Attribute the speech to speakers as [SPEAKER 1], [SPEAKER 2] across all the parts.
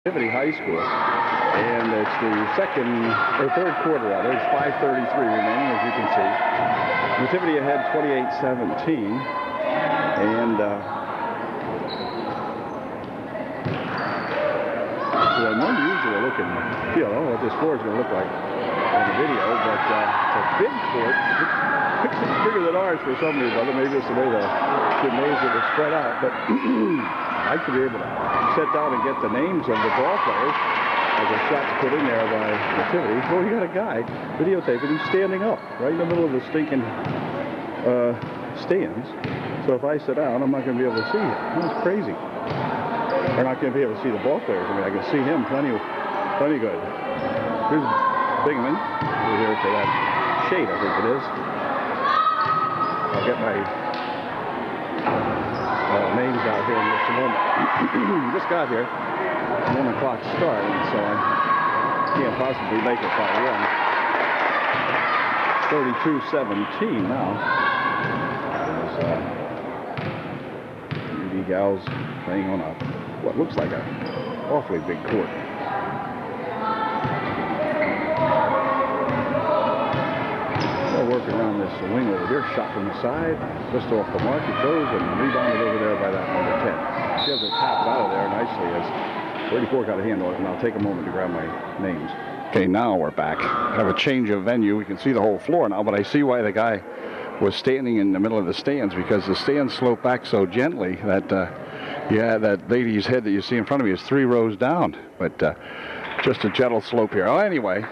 [SPEAKER 1] Nativity High School, and it's the third quarter rather. It's 5:33 remaining, as you can see. Nativity ahead 28-17, and it's an unusual looking field. I don't know what this floor is going to look like on the video, but it's a big court. It's bigger than ours for some reason. Maybe it's the way the gymnasium is spread out, but I'd like to be able to sit down and get the names of the ball players as a shot's put in there by Nativity. Well, you got a guy videotaping. He's standing up right in the middle of the stinking stands. So if I sit down, I'm not going to be able to see him. That's crazy. We're not going to be able to see the ball players. I mean, I can see him plenty good. Here's Bingman. We're here to that shade, I think it is. I'll get my names out here in just a moment. Just got here. 1 o'clock start, and so I can't possibly make it by 1. 32-17 now. There's UD gals playing on what looks like an awfully big court. They'll work around this wing over there. Shot from the side, just off the mark. It goes and rebounded over there by that number 10. She has it tapped out of there nicely as 34 got a handle on it, and I'll take a moment to grab my names. Okay, now we're back. I have a change of venue. We can see the whole floor now, but I see why the guy was standing in the middle of the stands, because the stands slope back so gently that, that lady's head that you see in front of me is 3 rows down, but just a gentle slope here. Oh, anyway,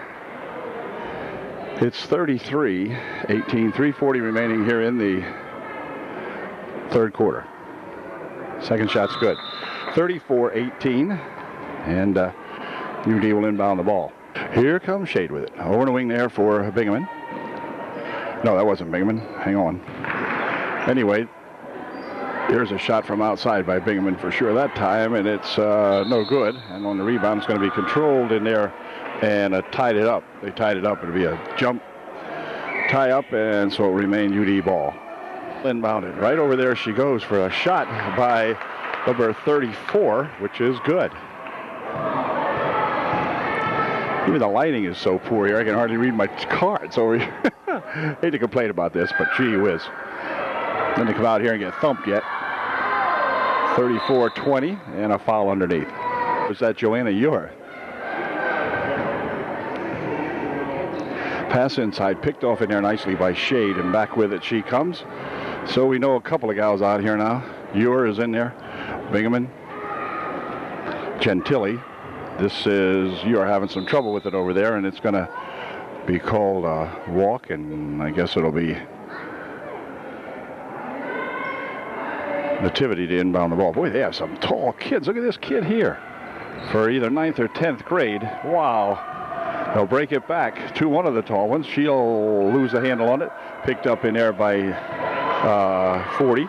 [SPEAKER 1] it's 33-18, 3:40 remaining here in the third quarter. Second shot's good. 34-18, and UD will inbound the ball. Here comes Shade with it. Over the wing there for Bingaman. No, that wasn't Bingaman. Hang on. Anyway, here's a shot from outside by Bingaman for sure that time, and it's no good. And on the rebound, it's going to be controlled in there and tied it up. They tied it up. It'll be a jump tie up, and so it'll remain UD ball. Inbounded. Right over there she goes for a shot by number 34, which is good. Even the lighting is so poor here, I can hardly read my cards over here. Hate to complain about this, but gee whiz. Then to come out here and get thumped yet. 34-20, and a foul underneath. Was that Joanna Ewer? Pass inside, picked off in there nicely by Shade, and back with it she comes. So we know a couple of gals out here now. Ewer is in there. Bingaman. Gentili. This is, you are having some trouble with it over there, and it's going to be called a walk, and I guess it'll be Nativity to inbound the ball. Boy, they have some tall kids. Look at this kid here for either 9th or 10th grade. Wow. They'll break it back to one of the tall ones. She'll lose the handle on it. Picked up in there by 40.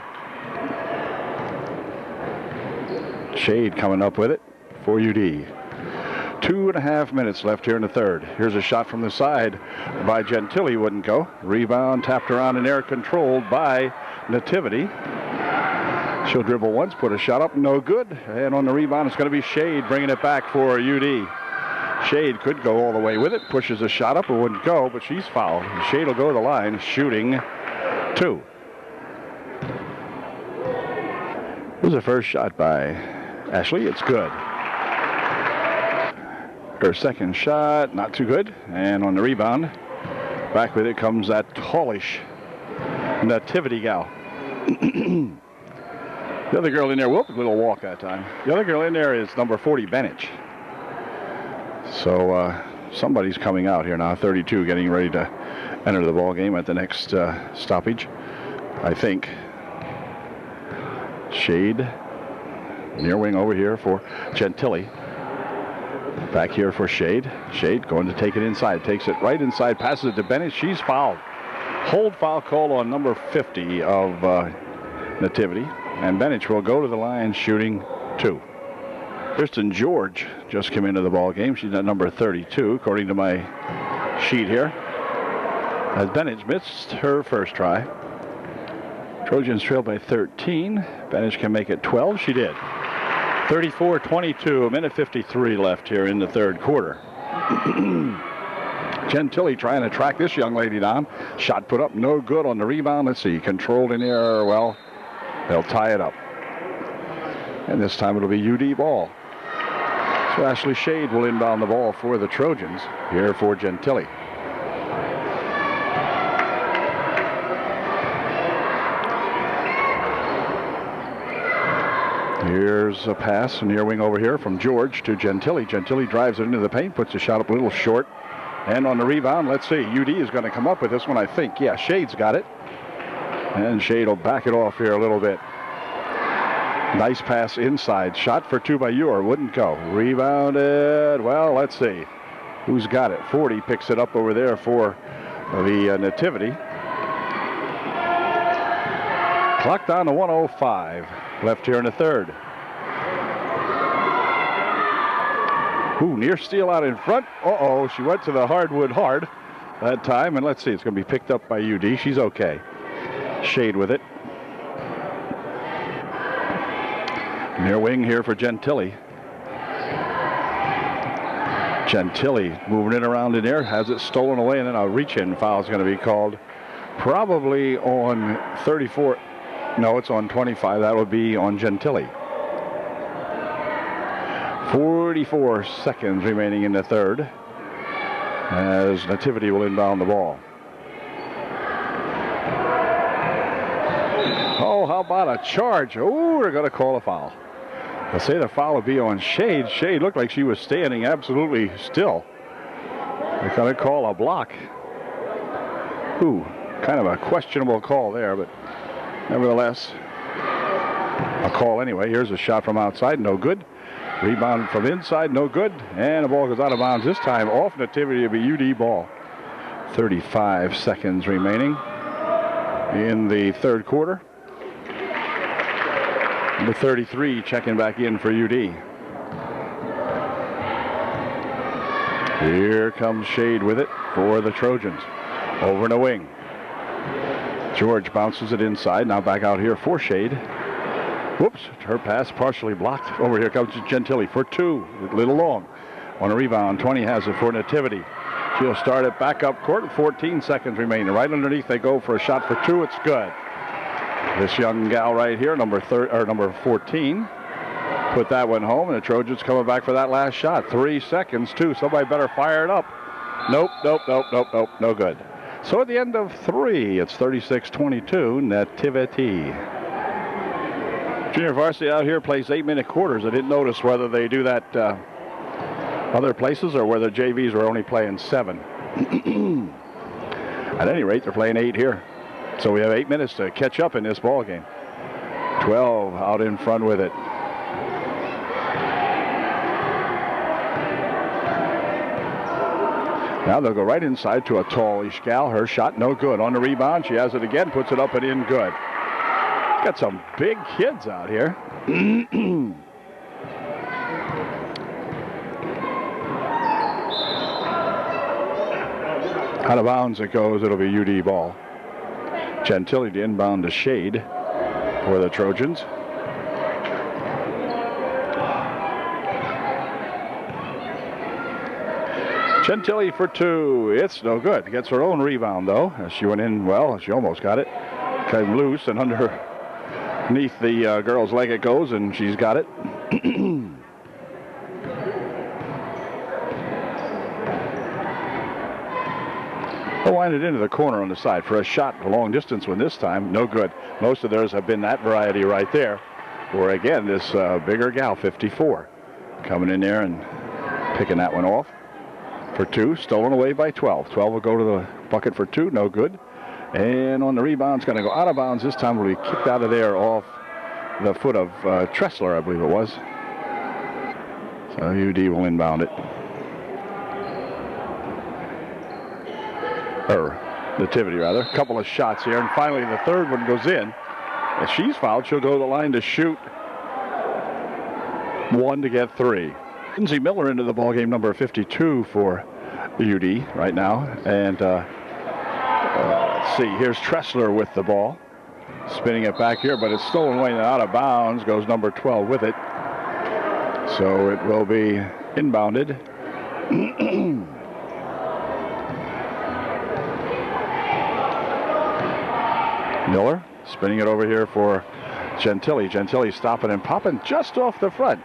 [SPEAKER 1] Shade coming up with it for UD. 2.5 minutes left here in the third. Here's a shot from the side by Gentili. Wouldn't go. Rebound tapped around in there, controlled by Nativity. She'll dribble once, put a shot up, no good. And on the rebound, it's going to be Shade bringing it back for UD. Shade could go all the way with it, pushes a shot up, it wouldn't go, but she's fouled. Shade will go to the line, shooting 2. Here's the first shot by Ashley. It's good. Her second shot, not too good. And on the rebound, back with it comes that tallish Nativity gal. The other girl in there, whoop, a little walk that time. The other girl in there is number 40, Benich. So somebody's coming out here now, 32, getting ready to enter the ball game at the next stoppage, I think. Shade, near wing over here for Gentili. Back here for Shade. Shade going to take it inside. Takes it right inside, passes it to Bennett. She's fouled. Hold foul call on number 50 of Nativity. And Bennett will go to the line shooting 2. Kristen George just came into the ball game. She's at number 32, according to my sheet here. As Bennett missed her first try. Trojans trail by 13. Bennett can make it 12. She did. 34-22, a minute 53 left here in the third quarter. Gentili trying to track this young lady down. Shot put up, no good on the rebound. Let's see, controlled in the air. Well, they'll tie it up. And this time it'll be UD ball. So Ashley Shade will inbound the ball for the Trojans here for Gentili. Here's a pass, near wing over here from George to Gentili. Gentili drives it into the paint, puts the shot up a little short. And on the rebound, let's see, UD is going to come up with this one, I think. Yeah, Shade's got it. And Shade will back it off here a little bit. Nice pass inside. Shot for two by Ewer. Wouldn't go. Rebounded. Well, let's see. Who's got it? 40 picks it up over there for the Nativity. Clock down to 1:05. Left here in the third. Ooh, near steal out in front. Uh-oh, she went to the hardwood hard that time. And let's see, it's going to be picked up by UD. She's okay. Shade with it. Near wing here for Gentili. Gentili moving it around in there, has it stolen away, and then a reach-in foul is going to be called. Probably on 34. No, it's on 25. That would be on Gentili. 44 seconds remaining in the third as Nativity will inbound the ball. Oh, how about a charge? Oh, they're going to call a foul. They'll say the foul would be on Shade. Shade looked like she was standing absolutely still. They're going to call a block. Ooh, kind of a questionable call there, but nevertheless, a call anyway. Here's a shot from outside, no good. Rebound from inside, no good. And the ball goes out of bounds this time. Off Nativity, it'll be UD ball. 35 seconds remaining in the third quarter. Number 33 checking back in for UD. Here comes Shade with it for the Trojans. Over in a wing. George bounces it inside. Now back out here for Shade. Whoops, her pass partially blocked. Over here comes Gentili for two. A little long. On a rebound, 20 has it for Nativity. She'll start it back up court. 14 seconds remaining. Right underneath, they go for a shot for two. It's good. This young gal right here, number 14, put that one home, and the Trojans coming back for that last shot. 3 seconds, too. Somebody better fire it up. Nope, no good. So at the end of three, it's 36-22, Nativity. Junior varsity out here plays 8-minute quarters. I didn't notice whether they do that other places or whether JVs are only playing 7. At any rate, they're playing 8 here. So we have 8 minutes to catch up in this ball game. 12 out in front with it. Now they'll go right inside to a tallish gal. Her shot no good. On the rebound, she has it again, puts it up and in good. Got some big kids out here. Out of bounds it goes. It'll be UD ball. Gentili to inbound to Shade for the Trojans. Gentili for two. It's no good. Gets her own rebound, though. As she went in, well, she almost got it. Came loose, and underneath the girl's leg it goes, and she's got it. They'll wind it into the corner on the side for a shot. A long distance one this time. No good. Most of theirs have been that variety right there. Or again, this bigger gal, 54, coming in there and picking that one off. For two, stolen away by 12. 12 will go to the bucket for two, no good. And on the rebound, it's going to go out of bounds. This time will be kicked out of there off the foot of Tressler, I believe it was. So UD will inbound it. Or Nativity, rather. A couple of shots here, and finally the third one goes in. If she's fouled, she'll go to the line to shoot one to get three. Lindsay Miller into the ballgame, number 52 for UD right now. And let's see, here's Tressler with the ball. Spinning it back here, but it's stolen away and out of bounds. Goes number 12 with it. So it will be inbounded. Miller spinning it over here for Gentili. Gentili stopping and popping just off the front.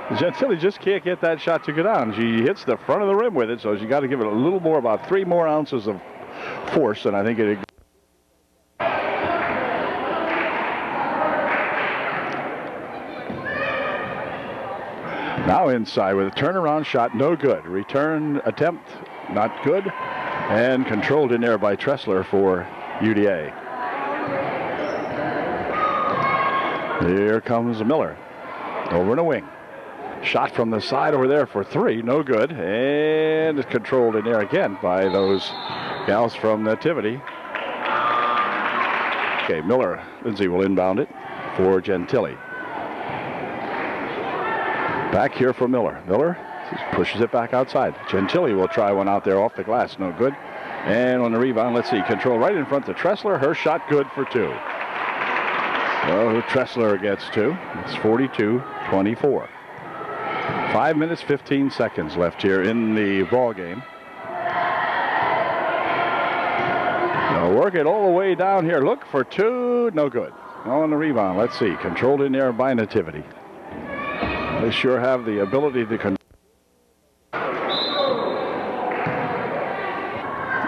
[SPEAKER 1] Gentili just can't get that shot to go down. She hits the front of the rim with it, so she got to give it a little more, about 3 more ounces of force, and I think it. Now inside with a turnaround shot, no good. Return attempt, not good, and controlled in there by Tressler for UDA. Here comes Miller over in a wing. Shot from the side over there for 3, no good, and it's controlled in there again by those gals from Nativity. Okay, Miller, Lindsay will inbound it for Gentili. Back here for Miller. Miller pushes it back outside. Gentili will try one out there off the glass, no good. And on the rebound, let's see, control right in front to Tressler. Her shot good for 2. So Tressler gets 2. It's 42-24. 5 minutes, 15 seconds left here in the ball game. Now work it all the way down here. Look for 2. No good. On the rebound, let's see. Controlled in there by Nativity. They sure have the ability to control.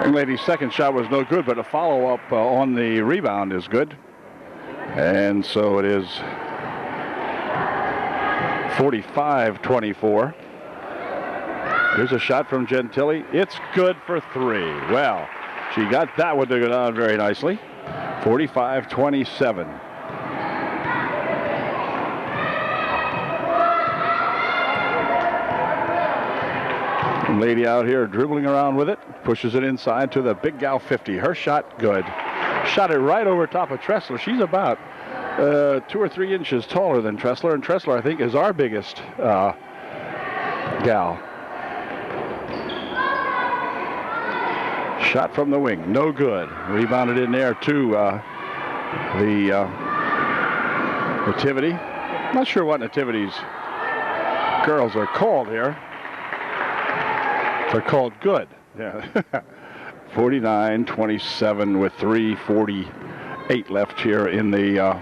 [SPEAKER 1] Young lady's second shot was no good, but a follow-up on the rebound is good. And so it is 45-24. Here's a shot from Gentili. It's good for 3. Well, she got that one to go down very nicely. 45-27. Lady out here dribbling around with it. Pushes it inside to the big gal 50. Her shot good. Shot it right over top of Tressler. She's about 2 or 3 inches taller than Tressler, and Tressler, I think, is our biggest gal. Shot from the wing, no good. Rebounded in there to the Nativity. Not sure what Nativity's girls are called here. They're called good. Yeah. 49-27 with 3:48 left here in the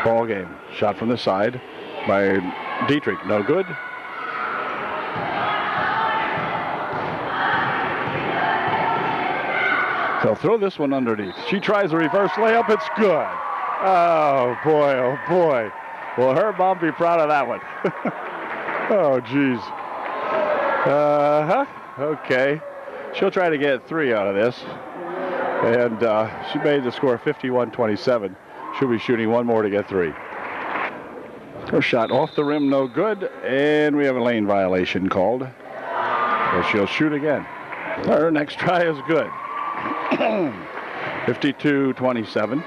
[SPEAKER 1] ball game. Shot from the side by Dietrich, no good. They'll throw this one underneath. She tries a reverse layup. It's good. Oh boy, oh boy. Will her mom be proud of that one? Oh geez. Okay. She'll try to get 3 out of this. And she made the score 51-27. She'll be shooting 1 more to get 3. Her shot off the rim, no good. And we have a lane violation called. So she'll shoot again. Her next try is good. 52-27.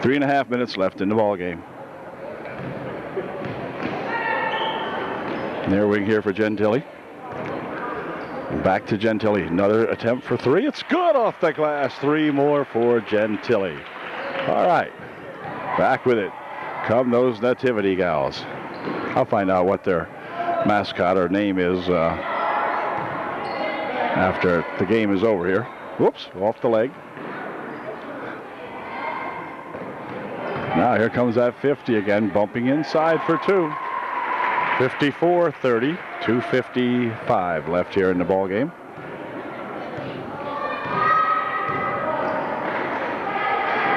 [SPEAKER 1] 3.5 minutes left in the ball game. Near wing here for Gentili. Back to Gentili. Another attempt for 3. It's good off the glass. 3 more for Gentili. All right. Back with it. Come those Nativity gals. I'll find out what their mascot or name is after the game is over here. Whoops, off the leg. Now here comes that 50 again, bumping inside for 2. 54-30, 2:55 left here in the ball game.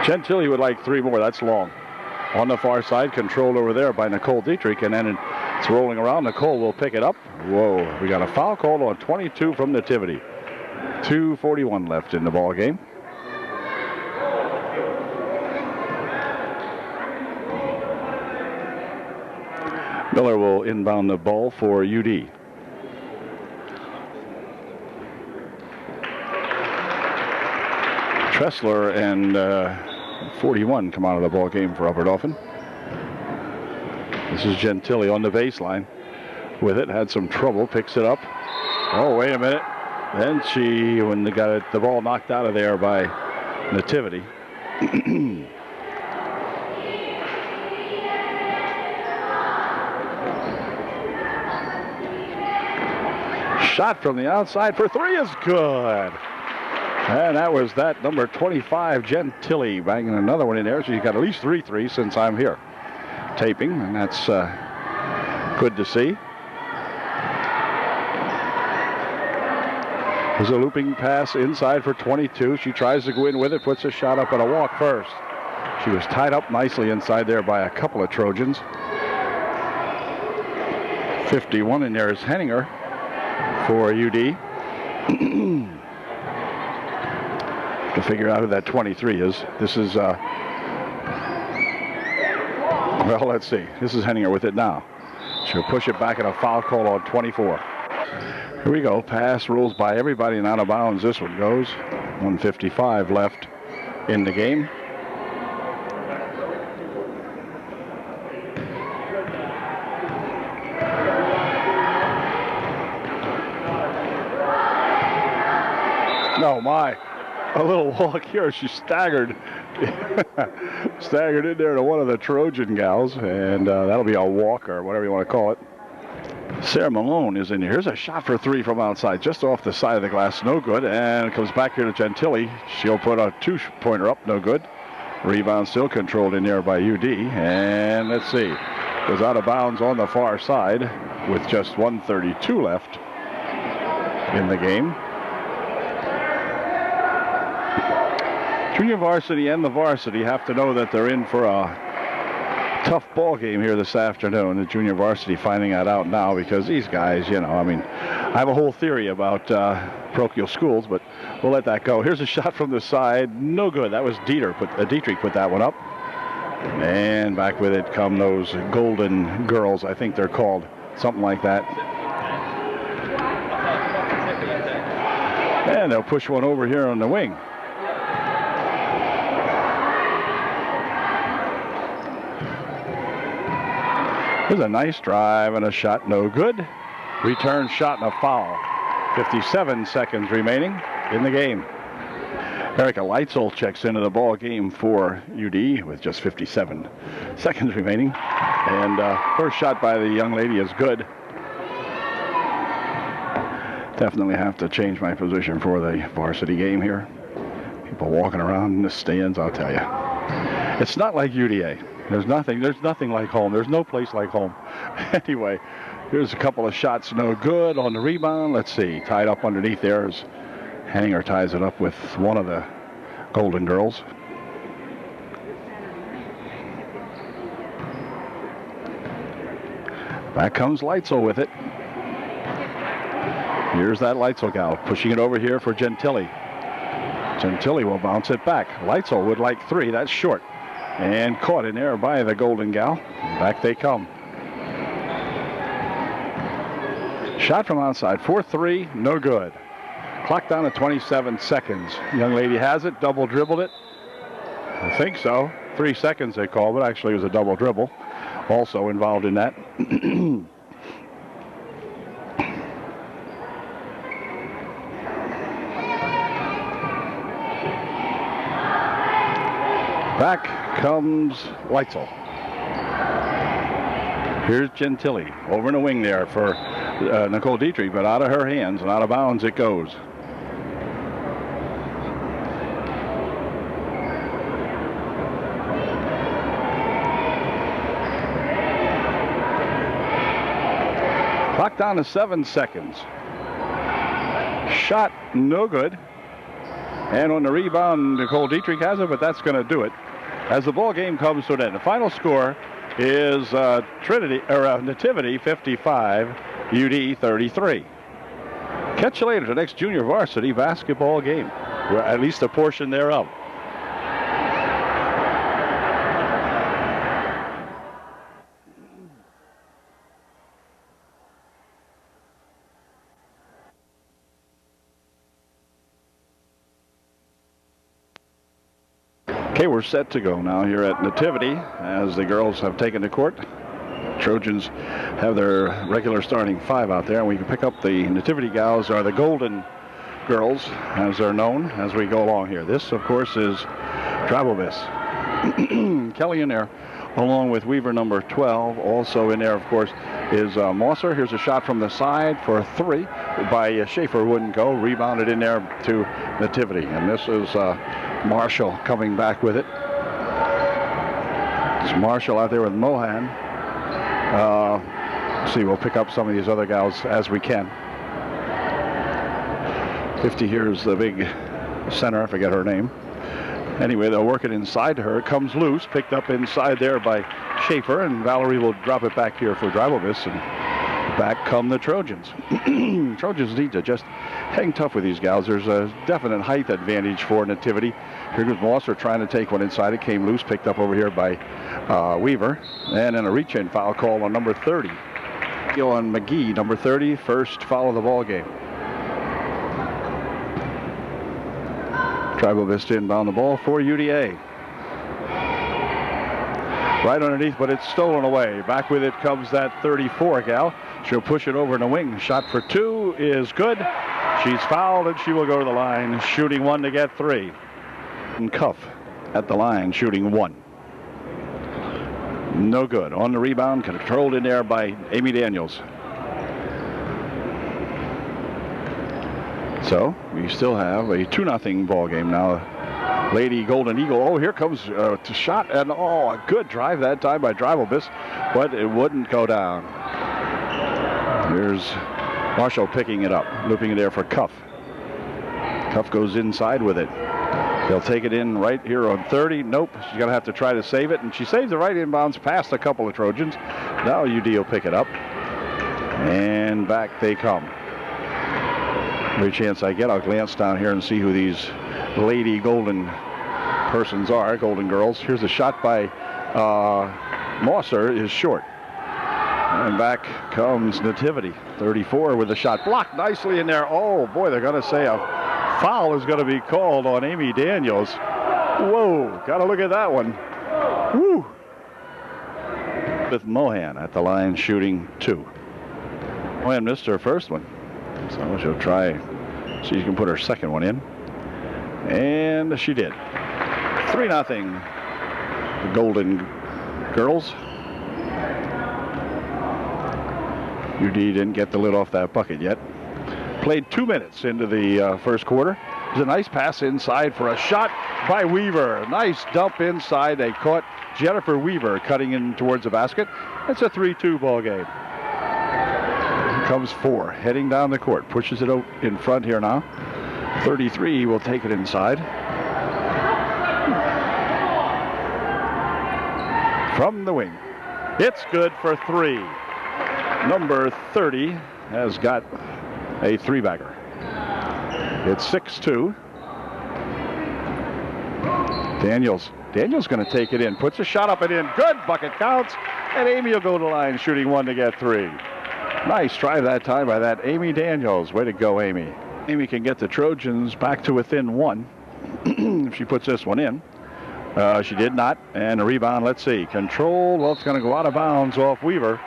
[SPEAKER 1] Gentili would like 3 more. That's long. On the far side, controlled over there by Nicole Dietrich, and then it's rolling around. Nicole will pick it up. Whoa, we got a foul called on 22 from Nativity. 2:41 left in the ball game. Miller will inbound the ball for UD. Tressler and 41 come out of the ball game for Upper Dauphin. This is Gentili on the baseline with it. Had some trouble, picks it up. Oh, wait a minute. Then she, when they got the ball knocked out of there by Nativity. Shot from the outside for three is good. And that was that number 25, Gentili, banging another one in there. She's got at least 3 threes since I'm here taping, and that's good to see. There's a looping pass inside for 22. She tries to go in with it, puts a shot up and a walk first. She was tied up nicely inside there by a couple of Trojans. 51 in there is Henninger for UD. To figure out who that 23 is. This is, well, let's see. This is Henninger with it now. She'll push it back at a foul call on 24. Here we go. Pass rules by everybody and out of bounds. This one goes. 1:55 left in the game. No, my. A little walk here. She staggered. Staggered in there to one of the Trojan gals. And that'll be a walk or whatever you want to call it. Sarah Malone is in here. Here's a shot for three from outside, just off the side of the glass. No good. And it comes back here to Gentili. She'll put a 2-pointer up. No good. Rebound still controlled in there by UD. And let's see. Goes out of bounds on the far side with just 1:32 left in the game. Junior varsity and the varsity have to know that they're in for a tough ball game here this afternoon. The junior varsity finding that out now because these guys, you know, I mean, I have a whole theory about parochial schools, but we'll let that go. Here's a shot from the side. No good. That was Dietrich put that one up. And back with it come those Golden Girls, I think they're called. Something like that. And they'll push one over here on the wing. Here's a nice drive and a shot, no good. Return shot and a foul. 57 seconds remaining in the game. Erica Leitzel checks into the ball game for UD with just 57 seconds remaining. And first shot by the young lady is good. Definitely have to change my position for the varsity game here. People walking around in the stands, I'll tell you. It's not like UDA. There's nothing like home. There's no place like home. Anyway, here's a couple of shots, no good on the rebound. Let's see, tied up underneath there as Henninger ties it up with one of the Golden Girls. Back comes Leitzel with it. Here's that Leitzel gal pushing it over here for Gentili. Gentili will bounce it back. Leitzel would like three. That's short. And caught in there by the Golden gal. Back they come. Shot from outside. 4-3. No good. Clock down to 27 seconds. Young lady has it. Double dribbled it. I think so. 3 seconds they call, but actually it was a double dribble. Also involved in that. Back comes Leitzel. Here's Gentili over in the wing there for Nicole Dietrich, but out of her hands and out of bounds it goes. Clock down to 7 seconds. Shot no good. And on the rebound, Nicole Dietrich has it, but that's going to do it. As the ball game comes to an end, the final score is Nativity 55, UD 33. Catch you later, the next junior varsity basketball game, or at least a portion thereof. Okay, we're set to go now here at Nativity as the girls have taken the court. Trojans have their regular starting 5 out there, and we can pick up the Nativity gals, or the Golden Girls, as they're known, as we go along here. This, of course, is Drabovis. Kelly in there, along with Weaver number 12. Also in there, of course, is Mosser. Here's a shot from the side for 3. by Schaefer wouldn't go. Rebounded in there to Nativity. And this is Marshall coming back with it. It's Marshall out there with Mohan. See, we'll pick up some of these other gals as we can. 50 here's the big center. I forget her name. Anyway, they'll work it inside to her. It comes loose, picked up inside there by Schaefer, and Valerie will drop it back here for Dribelvis, and back come the Trojans. Trojans need to just hang tough with these gals. There's a definite height advantage for Nativity. Here goes Mosser trying to take one inside. It came loose, picked up over here by Weaver, and then a reach-in foul call on number 30. On McGee, number 30, first foul of the ball game. Dribelvis to inbound the ball for UDA. Right underneath, but it's stolen away. Back with it comes that 34 gal. She'll push it over in the wing. Shot for two is good. She's fouled, and she will go to the line, shooting one to get three. And Cuff at the line, shooting one. No good. On the rebound, controlled in there by Amy Daniels. So we still have a 2-0 ball game now. Lady Golden Eagle. Oh, here comes a shot, and oh, a good drive that time by Dribelvis, but it wouldn't go down. Here's Marshall picking it up, looping it there for Cuff. Cuff goes inside with it. They'll take it in right here on 30. Nope, she's going to have to try to save it, and she saves the right inbounds past a couple of Trojans. Now UD will pick it up, and back they come. Every chance I get, I'll glance down here and see who these Lady Golden persons are, Golden Girls. Here's a shot by Mosser, is short. And back comes Nativity, 34 with a shot blocked nicely in there. Oh boy, they're going to say a foul is going to be called on Amy Daniels. Whoa, got to look at that one. Woo! With Mohan at the line shooting two. Mohan missed her first one, so she'll try, see if she can put her second one in. And she did. 3-0, the Golden Girls. UD didn't get the lid off that bucket yet. Played 2 minutes into the first quarter. There's a nice pass inside for a shot by Weaver. Nice dump inside. They caught Jennifer Weaver cutting in towards the basket. It's a 3-2 ball game. Here comes 4, heading down the court. Pushes it out in front here now. 33 will take it inside. From the wing. It's good for 3. Number 30 has got a 3-bagger. It's 6-2. Daniels going to take it in. Puts a shot up and in. Good. Bucket counts. And Amy will go to the line shooting one to get 3. Nice try that time by that Amy Daniels. Way to go, Amy. Amy can get the Trojans back to within 1 if she puts this one in. She did not. And a rebound, let's see. Control, well, it's going to go out of bounds off Weaver,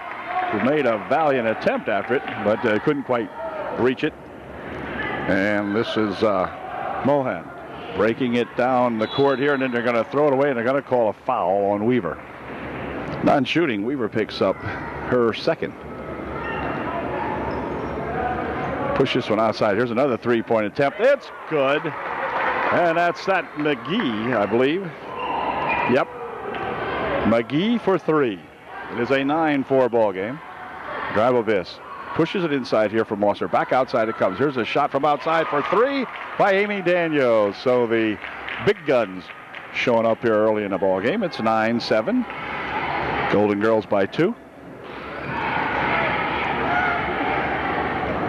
[SPEAKER 1] who made a valiant attempt after it, but couldn't quite reach it. And this is Mohan breaking it down the court here, and then they're going to throw it away, and they're going to call a foul on Weaver. Non-shooting, Weaver picks up her second. Push this one outside. Here's another 3-point attempt. It's good. And that's that McGee, I believe. Yep. McGee for 3. It is a 9-4 ball game. Dribelvis pushes it inside here for Mosser. Back outside it comes. Here's a shot from outside for 3 by Amy Daniels. So the big guns showing up here early in the ball game. It's 9-7. Golden Girls by 2.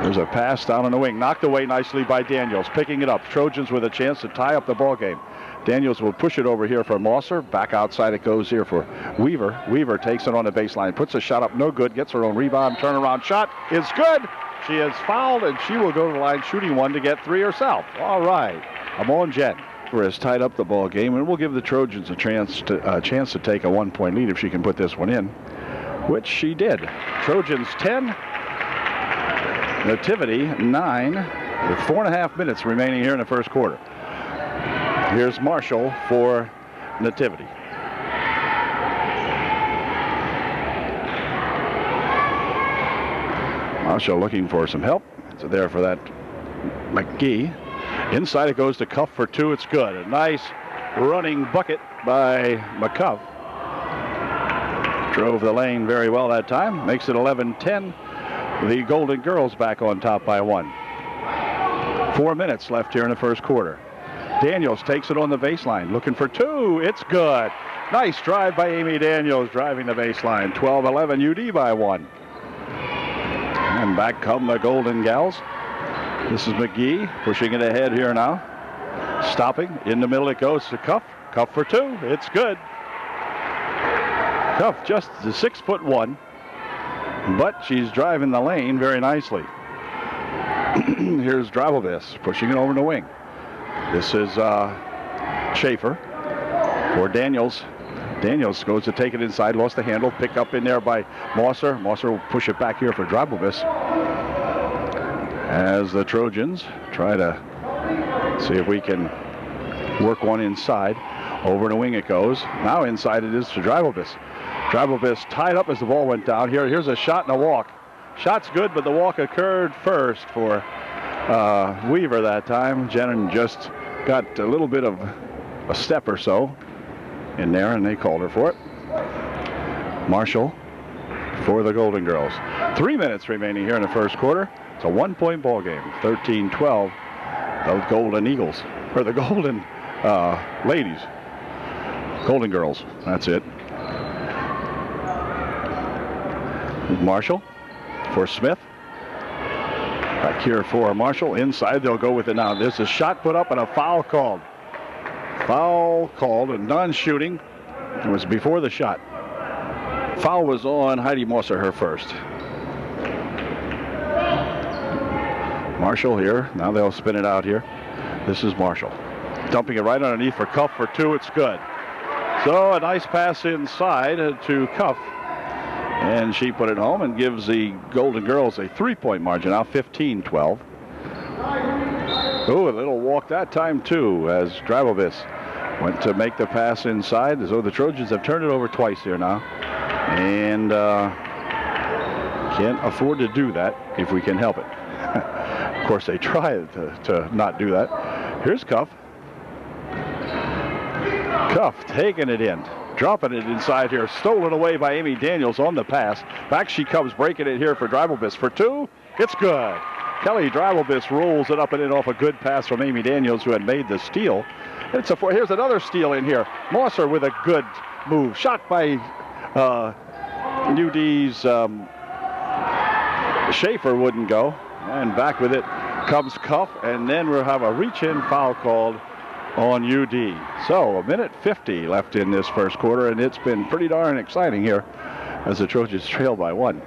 [SPEAKER 1] There's a pass down on the wing, knocked away nicely by Daniels, picking it up. Trojans with a chance to tie up the ball game. Daniels will push it over here for Mosser. Back outside it goes here for Weaver. Weaver takes it on the baseline, puts a shot up, no good, gets her own rebound, turnaround shot is good. She is fouled, and she will go to the line shooting one to get 3 herself. All right, I'm on Jen. Has tied up the ball game, and we'll give the Trojans a chance to take a 1-point lead if she can put this one in, which she did. Trojans 10. Nativity 9 with 4.5 minutes remaining here in the first quarter. Here's Marshall for Nativity. Marshall looking for some help. So there for that McGee. Inside it goes to Cuff for 2. It's good. A nice running bucket by McCuff. Drove the lane very well that time. Makes it 11-10. The Golden Girls back on top by 1. 4 minutes left here in the first quarter. Daniels takes it on the baseline, looking for 2. It's good. Nice drive by Amy Daniels, driving the baseline. 12-11 UD by 1. And back come the Golden Gals. This is McGee pushing it ahead here now. Stopping. In the middle it goes to Cuff. Cuff for 2. It's good. Cuff just 6'1", but she's driving the lane very nicely. Here's Dravovis pushing it over the wing. This is Schaefer for Daniels. Daniels goes to take it inside, lost the handle, picked up in there by Mosser. Mosser will push it back here for Dravovis. As the Trojans try to see if we can work one inside. Over the wing it goes. Now inside it is to Dravovis. Dravovis tied up as the ball went down here. Here's a shot and a walk. Shot's good, but the walk occurred first for Weaver that time. Jenin just got a little bit of a step or so in there, and they called her for it. Marshall for the Golden Girls. 3 minutes remaining here in the first quarter. It's a 1-point ball game. 13-12. The Golden Eagles, or the Golden Ladies. Golden Girls, that's it. Marshall for Smith. Back here for Marshall. Inside, they'll go with it now. There's a shot put up and a foul called. Foul called and non-shooting. It was before the shot. Foul was on Heidi Mosser, her first. Marshall here. Now they'll spin it out here. This is Marshall. Dumping it right underneath for Cuff for 2. It's good. So a nice pass inside to Cuff. And she put it home and gives the Golden Girls a 3-point margin, now 15-12. Oh, a little walk that time, too, as Dravovis went to make the pass inside. So the Trojans have turned it over twice here now. And can't afford to do that if we can help it. Of course, they try to not do that. Here's Cuff. Cuff taking it in. Dropping it inside here. Stolen away by Amy Daniels on the pass. Back she comes, breaking it here for Dravovis for 2. It's good. Kelly Dravovis rolls it up and in off a good pass from Amy Daniels, who had made the steal. It's here's another steal in here. Mosser with a good move. Shot by UD's Schaefer wouldn't go. And back with it comes Cuff. And then we'll have a reach-in foul called on UD. So 1:50 left in this first quarter, and it's been pretty darn exciting here as the Trojans trail by 1.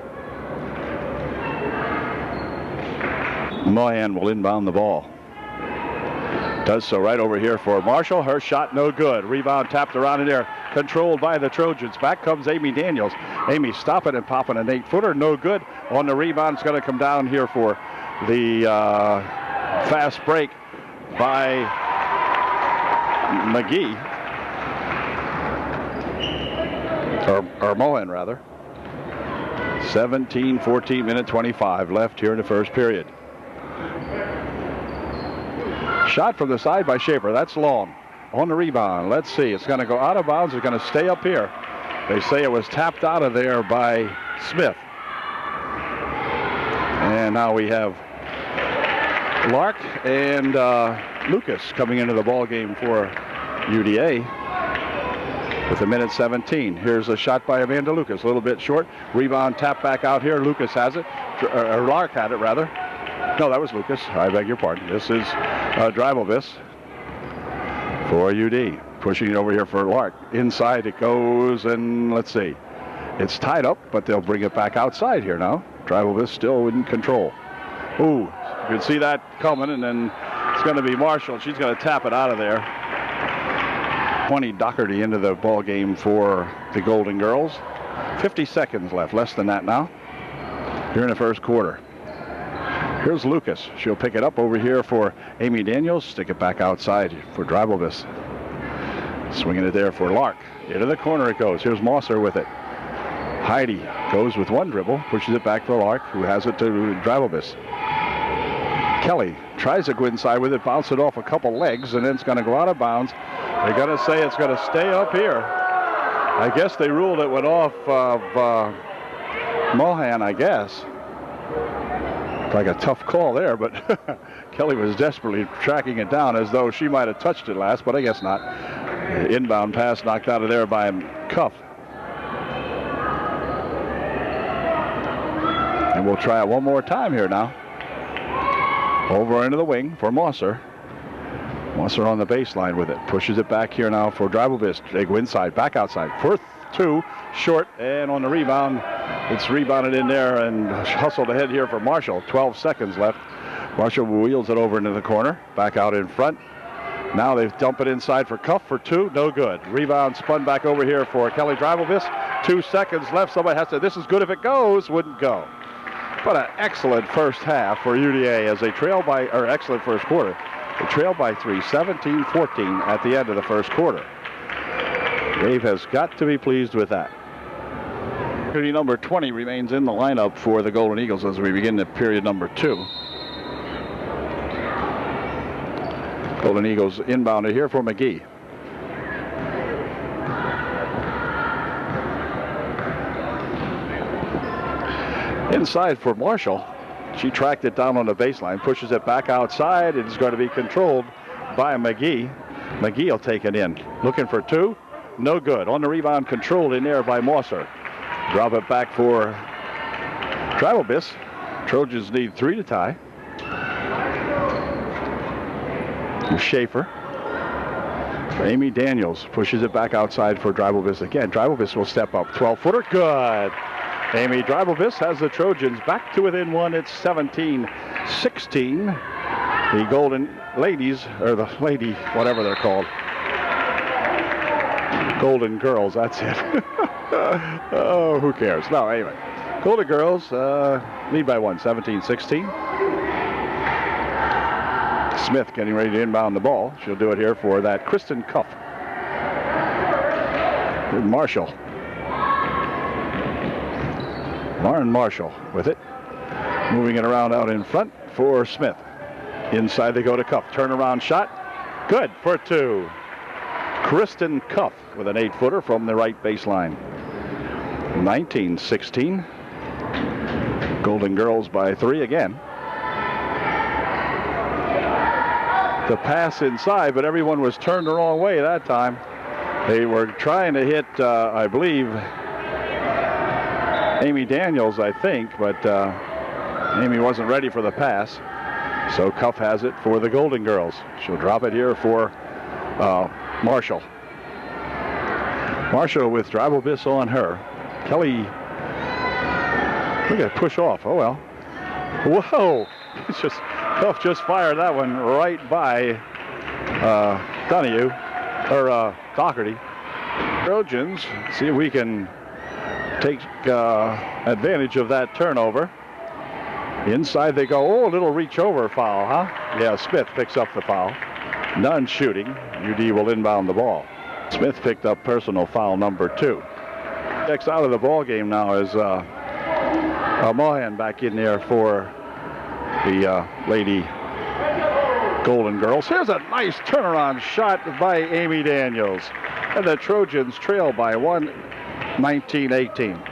[SPEAKER 1] Mohan will inbound the ball. Does so right over here for Marshall. Her shot no good. Rebound tapped around in there, controlled by the Trojans. Back comes Amy Daniels. Amy stopping and popping an 8-footer. No good. On the rebound, it's going to come down here for the fast break by McGee, or Mohan rather. 17-14 minute 25 left here in the first period. Shot from the side by Schaefer. That's long. On the rebound. Let's see. It's going to go out of bounds. It's going to stay up here. They say it was tapped out of there by Smith. And now we have Lark and Lucas coming into the ball game for UDA with 1:17. Here's a shot by Amanda Lucas, a little bit short. Rebound tap back out here. Lucas has it, or Lark had it rather. No, that was Lucas. I beg your pardon. This is Dravovis for UD. Pushing it over here for Lark. Inside it goes, and let's see. It's tied up, but they'll bring it back outside here now. Dravovis still in control. Ooh, you can see that coming, and then it's going to be Marshall. She's going to tap it out of there. 20 Doherty into the ball game for the Golden Girls. 50 seconds left, less than that now, here in the first quarter. Here's Lucas. She'll pick it up over here for Amy Daniels. Stick it back outside for Dravovis. Swinging it there for Lark. Into the corner it goes. Here's Mosser with it. Heidi goes with one dribble, pushes it back for Lark, who has it to Dravovis. Kelly tries to go inside with it, bounce it off a couple legs, and then it's going to go out of bounds. They're going to say it's going to stay up here. I guess they ruled it went off of Mohan, I guess. Like a tough call there, but Kelly was desperately tracking it down as though she might have touched it last, but I guess not. Inbound pass knocked out of there by Cuff. And we'll try it one more time here now. Over into the wing for Mosser. Mosser on the baseline with it. Pushes it back here now for Dribelvis. They go inside, back outside. First two, short, and on the rebound, it's rebounded in there and hustled ahead here for Marshall. 12 seconds left. Marshall wheels it over into the corner. Back out in front. Now they dump it inside for Cuff for two. No good. Rebound spun back over here for Kelly Dribelvis. 2 seconds left. Somebody has to, this is good if it goes. Wouldn't go. But an excellent first half for UDA as they trail by, or excellent first quarter. They trail by 3, 17-14 at the end of the first quarter. Dave has got to be pleased with that. Period number 20 remains in the lineup for the Golden Eagles as we begin the period number 2. Golden Eagles inbounder here for McGee. Inside for Marshall. She tracked it down on the baseline, pushes it back outside. It is going to be controlled by McGee. McGee will take it in. Looking for two. No good. On the rebound, controlled in there by Mosser. Drop it back for Dribelvis. Trojans need 3 to tie. Schaefer. Amy Daniels pushes it back outside for Dribelvis again. Dribelvis will step up. 12-footer. Good. Amy Dribelvis has the Trojans back to within 1. It's 17-16. The Golden Ladies, or the Lady, whatever they're called. Golden Girls, that's it. Oh, who cares? No, anyway. Golden Girls lead by 1, 17-16. Smith getting ready to inbound the ball. She'll do it here for that Kristen Cuff. Good Marshall. Lauren Marshall with it. Moving it around out in front for Smith. Inside they go to Cuff. Turnaround shot. Good for 2. Kristen Cuff with an 8-footer from the right baseline. 19-16. Golden Girls by 3 again. The pass inside, but everyone was turned the wrong way that time. They were trying to hit, I believe, Amy Daniels, I think, but Amy wasn't ready for the pass. So Cuff has it for the Golden Girls. She'll drop it here for Marshall. Marshall with Dribelvis on her. Kelly, look at it, push off. Oh, well. Whoa. It's just, Cuff just fired that one right by Donahue, or Doherty. Trojans, see if we can take advantage of that turnover. Inside they go. Oh, a little reach over foul, huh? Yeah, Smith picks up the foul. None shooting. UD will inbound the ball. Smith picked up personal foul number 2. Next out of the ball game now is Mohan back in there for the Lady Golden Girls. Here's a nice turnaround shot by Amy Daniels. And the Trojans trail by 1, 19-18.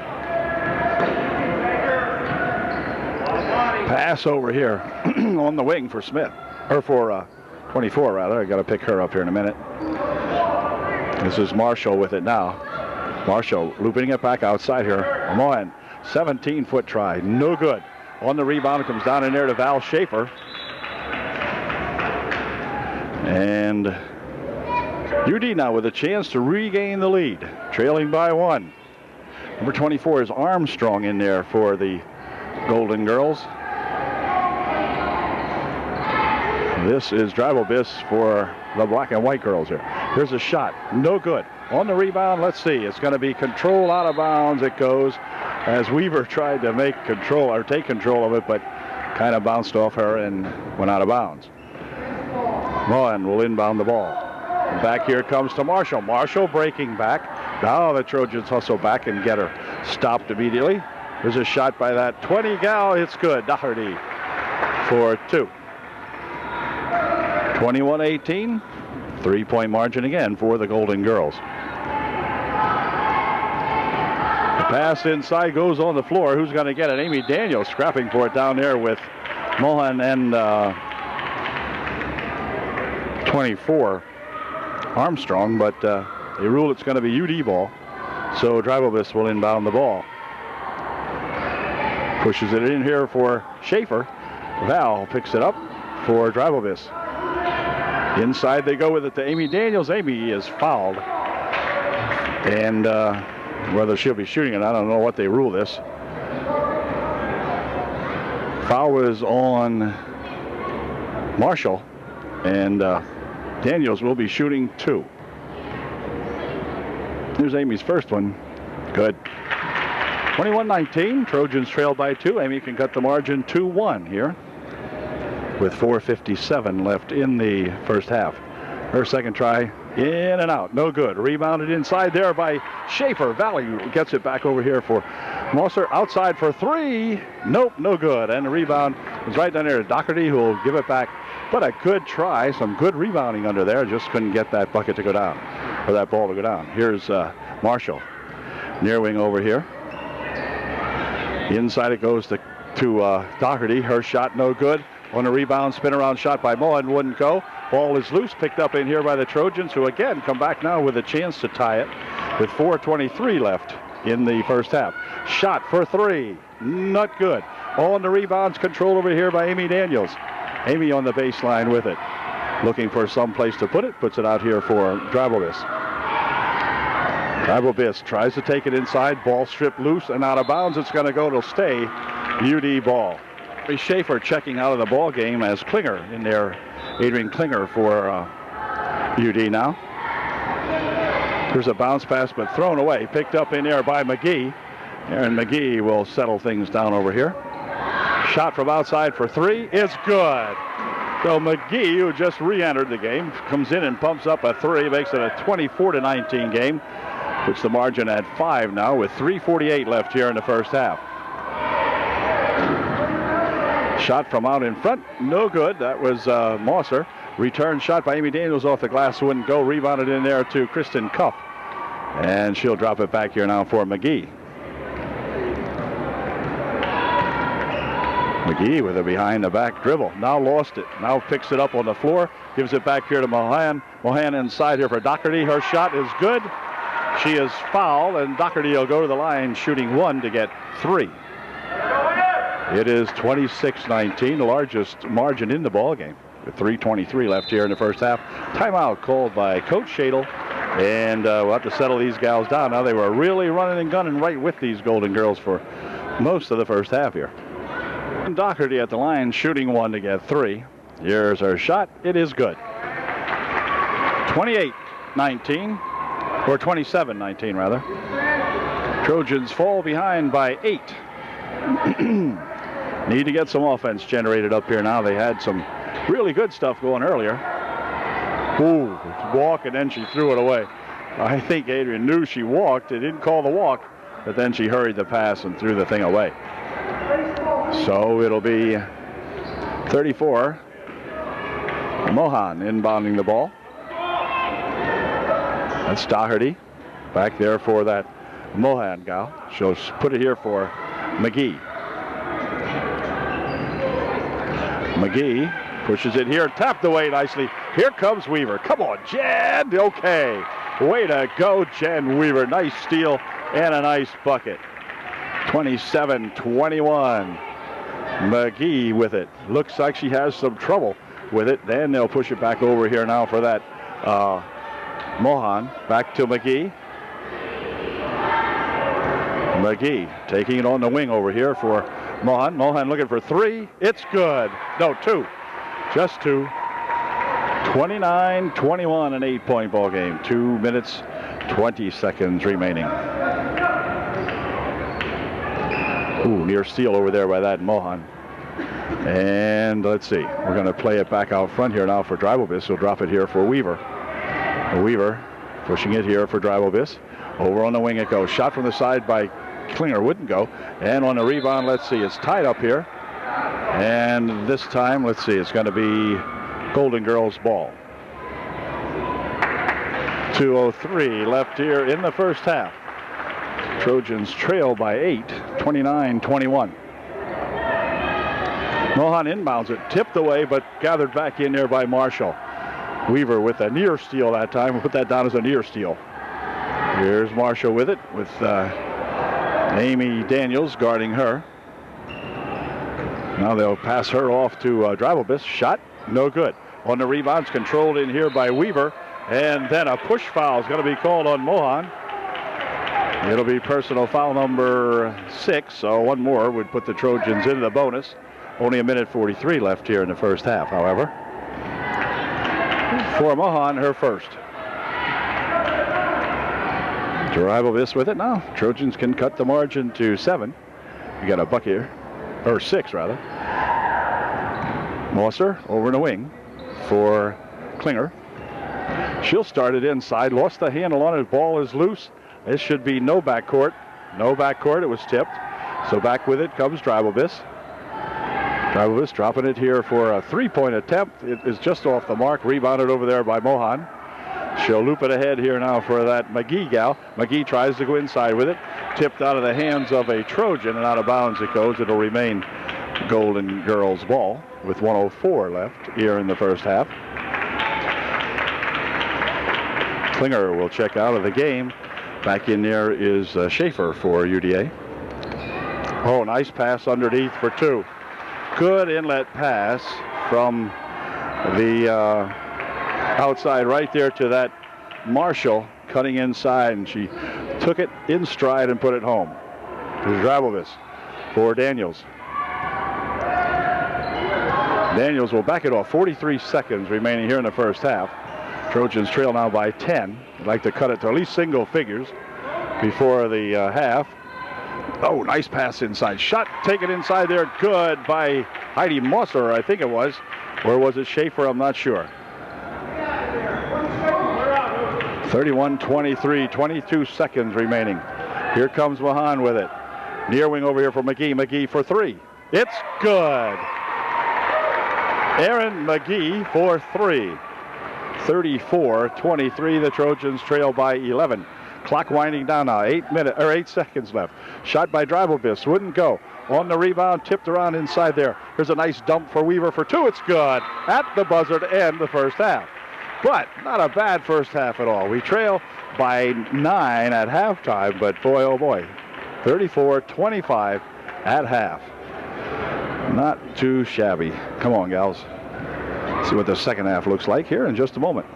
[SPEAKER 1] Pass over here on the wing for Smith, or for 24 rather. I got to pick her up here in a minute. This is Marshall with it now. Marshall looping it back outside here. Mohan, 17-foot try, no good. On the rebound, it comes down in there to Val Schaefer. And UD now with a chance to regain the lead, trailing by 1. Number 24 is Armstrong in there for the Golden Girls. This is Dribelvis for the black and white girls here. Here's a shot, no good. On the rebound, let's see, it's going to be control out of bounds. It goes as Weaver tried to make control or take control of it, but kind of bounced off her and went out of bounds. Mohan will inbound the ball. Back here comes to Marshall. Marshall breaking back. Now the Trojans hustle back and get her stopped immediately. There's a shot by that 20 gal. It's good. Doherty for 2. 21-18. 3-point margin again for the Golden Girls. The pass inside goes on the floor. Who's going to get it? Amy Daniels scrapping for it down there with Mohan and 24 Armstrong, but they rule it's going to be UD ball. So Drivobis will inbound the ball. Pushes it in here for Schaefer. Val picks it up for Drivobis. Inside they go with it to Amy Daniels. Amy is fouled. And whether she'll be shooting it, I don't know what they rule this. Foul was on Marshall. And Daniels will be shooting 2. Here's Amy's first one. Good. 21-19. Trojans trailed by 2. Amy can cut the margin 2-1 here with 4:57 left in the first half. Her second try, in and out, no good. Rebounded inside there by Schaefer. Valley gets it back over here for Mosser. Outside for 3. Nope, no good. And the rebound is right down there to Doherty, who will give it back. But a good try, some good rebounding under there. Just couldn't get that bucket to go down, or that ball to go down. Here's Marshall. Near wing over here. Inside it goes to Doherty. Her shot no good. On a rebound, spin around shot by Mohan, wouldn't go. Ball is loose, picked up in here by the Trojans, who again come back now with a chance to tie it with 4:23 left in the first half. Shot for 3, not good. On the rebounds, control over here by Amy Daniels. Amy on the baseline with it. Looking for some place to put it, puts it out here for Drivobis. Drivobis tries to take it inside, ball stripped loose and out of bounds. It's going to go, it'll stay UD ball. Schaefer checking out of the ball game as Klinger in there. Adrian Klinger for UD now. There's a bounce pass, but thrown away. Picked up in there by McGee. Aaron McGee will settle things down over here. Shot from outside for 3. It's good. So McGee, who just re-entered the game, comes in and pumps up a 3. Makes it a 24-19 game. Puts the margin at 5 now with 3:48 left here in the first half. Shot from out in front, no good. That was Mosser. Return shot by Amy Daniels off the glass, wouldn't go. Rebounded in there to Kristen Cuff. And she'll drop it back here now for McGee. McGee with a behind the back dribble. Now lost it. Now picks it up on the floor. Gives it back here to Mohan. Mohan inside here for Doherty. Her shot is good. She is fouled, and Doherty will go to the line shooting 1 to get 3. It is 26-19, the largest margin in the ball game, with 3:23 left here in the first half. Timeout called by Coach Shadle, and we'll have to settle these gals down. Now they were really running and gunning right with these Golden Girls for most of the first half here. And Doherty at the line shooting 1 to get 3. Here's her shot. It is good. 28-19, or 27-19 rather. Trojans fall behind by 8. Need to get some offense generated up here now. They had some really good stuff going earlier. Ooh, walk, and then she threw it away. I think Adrian knew she walked. They didn't call the walk, but then she hurried the pass and threw the thing away. So it'll be 34. Mohan inbounding the ball. That's Doherty back there for that Mohan gal. She'll put it here for McGee. McGee pushes it here, tapped away nicely. Here comes Weaver. Come on, Jen. Okay. Way to go, Jen Weaver. Nice steal and a nice bucket. 27-21. McGee with it. Looks like she has some trouble with it. Then they'll push it back over here now for that Mohan. Back to McGee. McGee taking it on the wing over here for Mohan. Mohan looking for 3. It's good. No, 2. Just 2. 29-21, an 8-point ball game. 2 minutes, 20 seconds remaining. Ooh, near steal over there by that Mohan. And let's see. We're going to play it back out front here now for Drivobis. We'll drop it here for Weaver. Weaver pushing it here for Drivobis. Over on the wing it goes. Shot from the side by Klinger, wouldn't go. And on the rebound, let's see, it's tied up here. And this time, let's see, it's going to be Golden Girls ball. 2:03 left here in the first half. Trojans trail by 8, 29-21. Mohan inbounds it, tipped away, but gathered back in there by Marshall. Weaver with a near steal that time. We'll put that down as a near steal. Here's Marshall with it, with Amy Daniels guarding her. Now they'll pass her off to Dribelbis. Shot, no good. On the rebounds, controlled in here by Weaver. And then a push foul is going to be called on Mohan. It'll be personal foul number 6, so one more would put the Trojans into the bonus. Only a minute 43 left here in the first half, however. For Mohan, her first. Dribelbis with it now. Trojans can cut the margin to 7. We got a buck here, or 6 rather. Mosser over in the wing for Klinger. She'll start it inside. Lost the handle on it. Ball is loose. This should be no backcourt. No backcourt. It was tipped. So back with it comes Dribelbis. Dribelbis dropping it here for a 3-point attempt. It is just off the mark. Rebounded over there by Mohan. She'll loop it ahead here now for that McGee gal. McGee tries to go inside with it. Tipped out of the hands of a Trojan and out of bounds it goes. It'll remain Golden Girls ball with 1:04 left here in the first half. Klinger will check out of the game. Back in there is Schaefer for UDA. Oh, nice pass underneath for 2. Good inlet pass from the outside right there to that Marshall cutting inside, and she took it in stride and put it home. Dribelbis for Daniels. Daniels will back it off. 43 seconds remaining here in the first half. Trojans trail now by 10. They'd like to cut it to at least single figures before the half. Oh, nice pass inside. Shot taken inside there. Good by Heidi Mosser, I think it was. Or was it Schaefer? I'm not sure. 31-23, 22 seconds remaining. Here comes Mohan with it. Near wing over here for McGee. McGee for 3. It's good. Erin McGee for 3. 34-23. The Trojans trail by 11. Clock winding down now. 8 seconds left. Shot by Dribelbis. Wouldn't go. On the rebound, tipped around inside there. Here's a nice dump for Weaver for 2. It's good. At the buzzer to end the first half. But not a bad first half at all. We trail by 9 at halftime, but boy, oh boy. 34-25 at half. Not too shabby. Come on, gals. See what the second half looks like here in just a moment.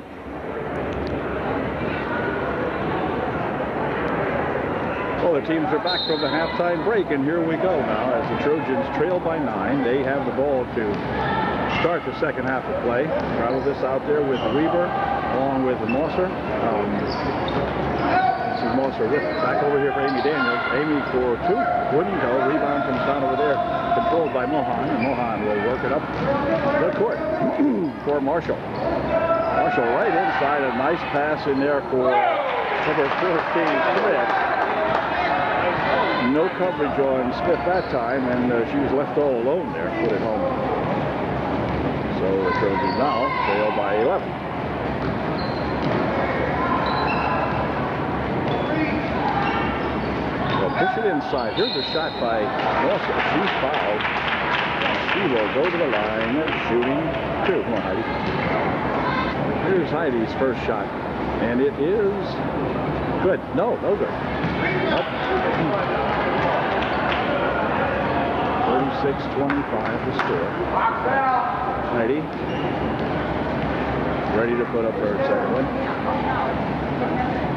[SPEAKER 1] Well, the teams are back from the halftime break, and here we go now as the Trojans trail by 9. They have the ball to start the second half of play. Travel this out there with Weaver along with Mosser. This is Mosser with it. Back over here for Amy Daniels. Amy for 2. Wouldn't go. Rebound comes down over there. Controlled by Mohan. And Mohan will work it up the court for Marshall. Marshall right inside. A nice pass in there for number 14, Smith. No coverage on Smith that time, and she was left all alone there. Put it home. So the Trojans now trail by 11. They'll push it inside. Here's a shot by Mosser. She's fouled. She will go to the line, shooting 2. Come on, Heidi. Here's Heidi's first shot, and it is good. No good. Up. 36-25 the score. Heidi ready to put up her second one.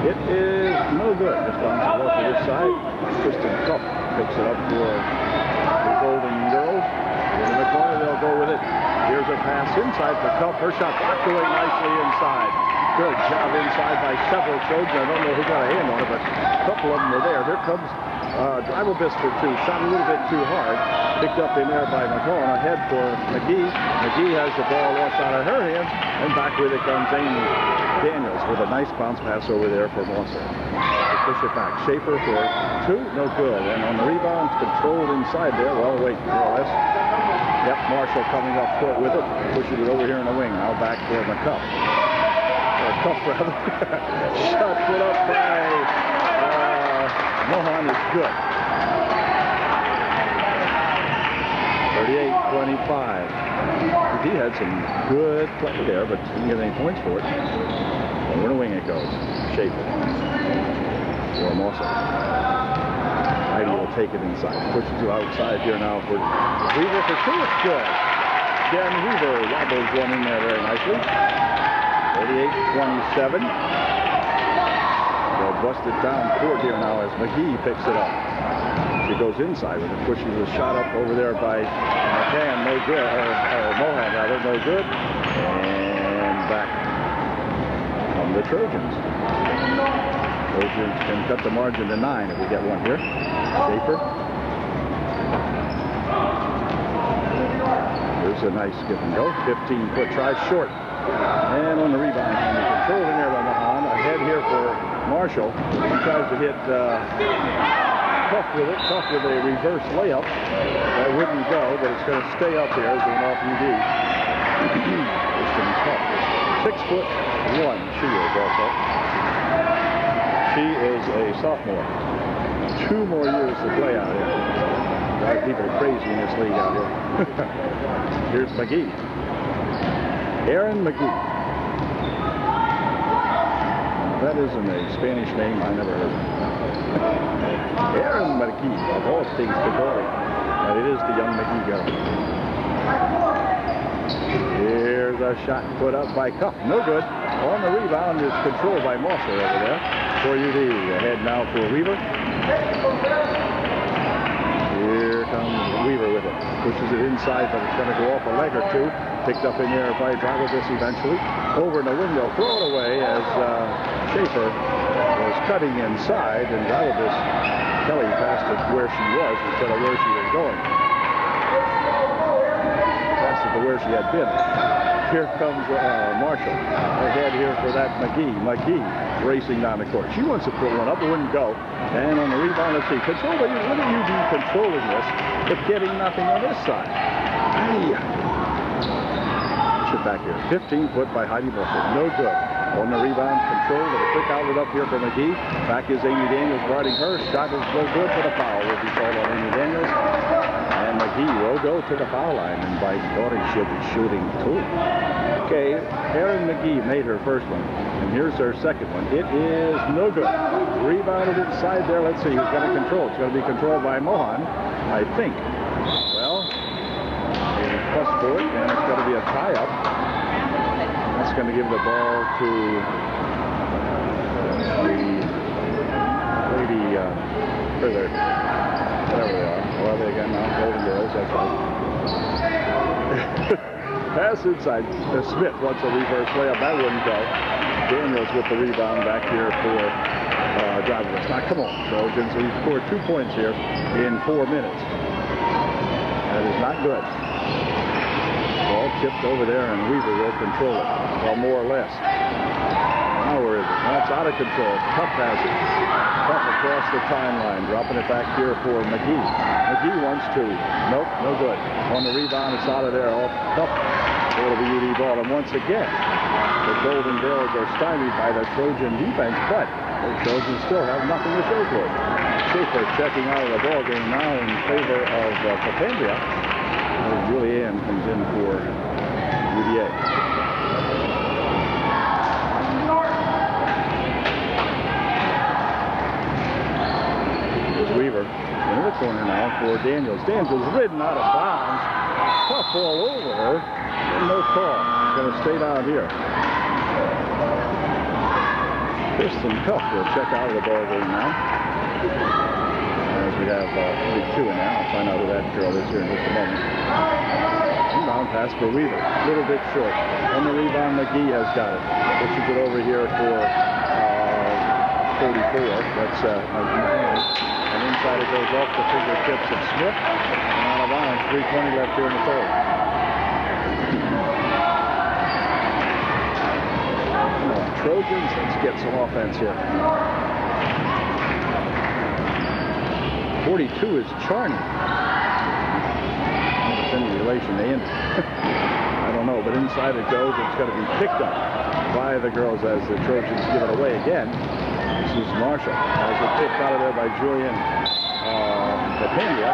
[SPEAKER 1] It is no good. Just bounces off to this side. Kristen Cup picks it up for the Golden Girls. In the corner, they'll go with it. Here's a pass inside for Cup. Her shot blocked away nicely inside. Good job inside by several Trojans. I don't know who got a hand on it, but a couple of them were there. Here comes Dribelbis for 2. Shot a little bit too hard. Picked up in there by McCollum. Ahead for McGee. McGee has the ball lost out of her hands. And back with it comes Amy Daniels with a nice bounce pass over there for Mosser. Push it back. Schaefer for 2. No good. And on the rebound, controlled inside there. Well, wait, more or less. Yep, Marshall coming up court with it. Pushes it over here in the wing. Now back for McCuff. Or Cuff, rather. Shot put up by Mohan is good. 38-25. He had some good play there, but didn't get any points for it. Over the wing it goes. Schaefer. Or Mossa. Heidi will take it inside. Pushes it outside here now for Weaver for two. It's good. Jen Weaver wobbles one in there very nicely. 38-27. They'll bust it down court here now as McGee picks it up. She goes inside with it. Pushes a shot up over there by McCann. No good. Or Mohan rather. No good. And back from the Trojans. Trojans can cut the margin to 9 if we get one here. Schaefer. Here's a nice give and go. 15-foot try short. And on the rebound, control in there by Mohan. Ahead here for Marshall. He tries to hit Tough with it. Tough with a reverse layup. That wouldn't go, but it's going to stay up here going off UD. Tough. 6'1" she is also. She is a sophomore. 2 more years to play out here. Drive people crazy in this league out here. Here's McGee. Aaron McGee. That isn't a Spanish name I never heard of. Aaron McGee, of all things to glory. And it is the young McGee girl. Here's a shot put up by Cuff. No good. On the rebound is controlled by Mosser over there for UD. Ahead now for Weaver. Here comes Weaver with it. Pushes it inside, but it's going to go off a leg or two. Picked up in there by Dragovic eventually. Over in the window. Throw it away as Schaefer was cutting inside, and Dragovic, Kelly passed it where she was instead of where she was going. Passed it to where she had been. Here comes Marshall. Ahead here for that McGee. McGee racing down the court. She wants to put one up. It wouldn't go. And on the rebound, let's see. Control. Look at UD controlling this, but getting nothing on this side. Shit back here. 15-foot by Heidi Wilson. No good. On the rebound, control with a quick outlet up here for McGee. Back is Amy Daniels guarding her. Shot is no good, but a foul will be called on Amy Daniels. And McGee will go to the foul line, and by Dory she'll be shooting 2. Okay, Erin McGee made her first one, and here's her second one. It is no good. Rebounded inside there. Let's see who's going to control. It's going to be controlled by Mohan, I think. Well, a plus for it, and it's going to be a tie-up. That's going to give the ball to the lady, whatever they are. Well, they got now Golden Girls, that's right. Pass inside. Smith wants a reverse layup. That wouldn't go. Daniels with the rebound back here for Dragovic. Now, come on, Trojans. He scored 2 points here in 4 minutes. That is not good. Ball tipped over there, and Weaver will control it. Well, more or less. Now where is it? Now it's out of control. Tough has it. Tough across the timeline. Dropping it back here for McGee. McGee wants to. Nope, no good. On the rebound, it's out of there. All Tough. It'll be UD ball. And once again, the Golden Girls are stymied by the Trojan defense, but the Trojans still have nothing to show for it. Schaefer checking out of the ball game now in favor of Papandrea. Julianne comes in for UDA. Here's Weaver into the corner now for Daniels. Daniels ridden out of bounds. Tough all over her. And no call. It's going to stay down here. Kristen Cuff will check out of the ball game now. As we have only 2 in there. I'll find out who that girl is here in just a moment. Inbound pass for Weaver. A little bit short. On the rebound, McGee has got it. Pushes it over here for 44. That's McMahon. And inside it goes off the fingertips of Smith. And out of bounds. 3:20 left here in the third. Come on, Trojans. Let's get some offense here. 42 is Charney. It's in the regulation. They ended. I don't know, but inside it goes. It's going to be picked up by the girls as the Trojans give it away again. This is Marshall. Has it tipped out of there by Julian Batandia.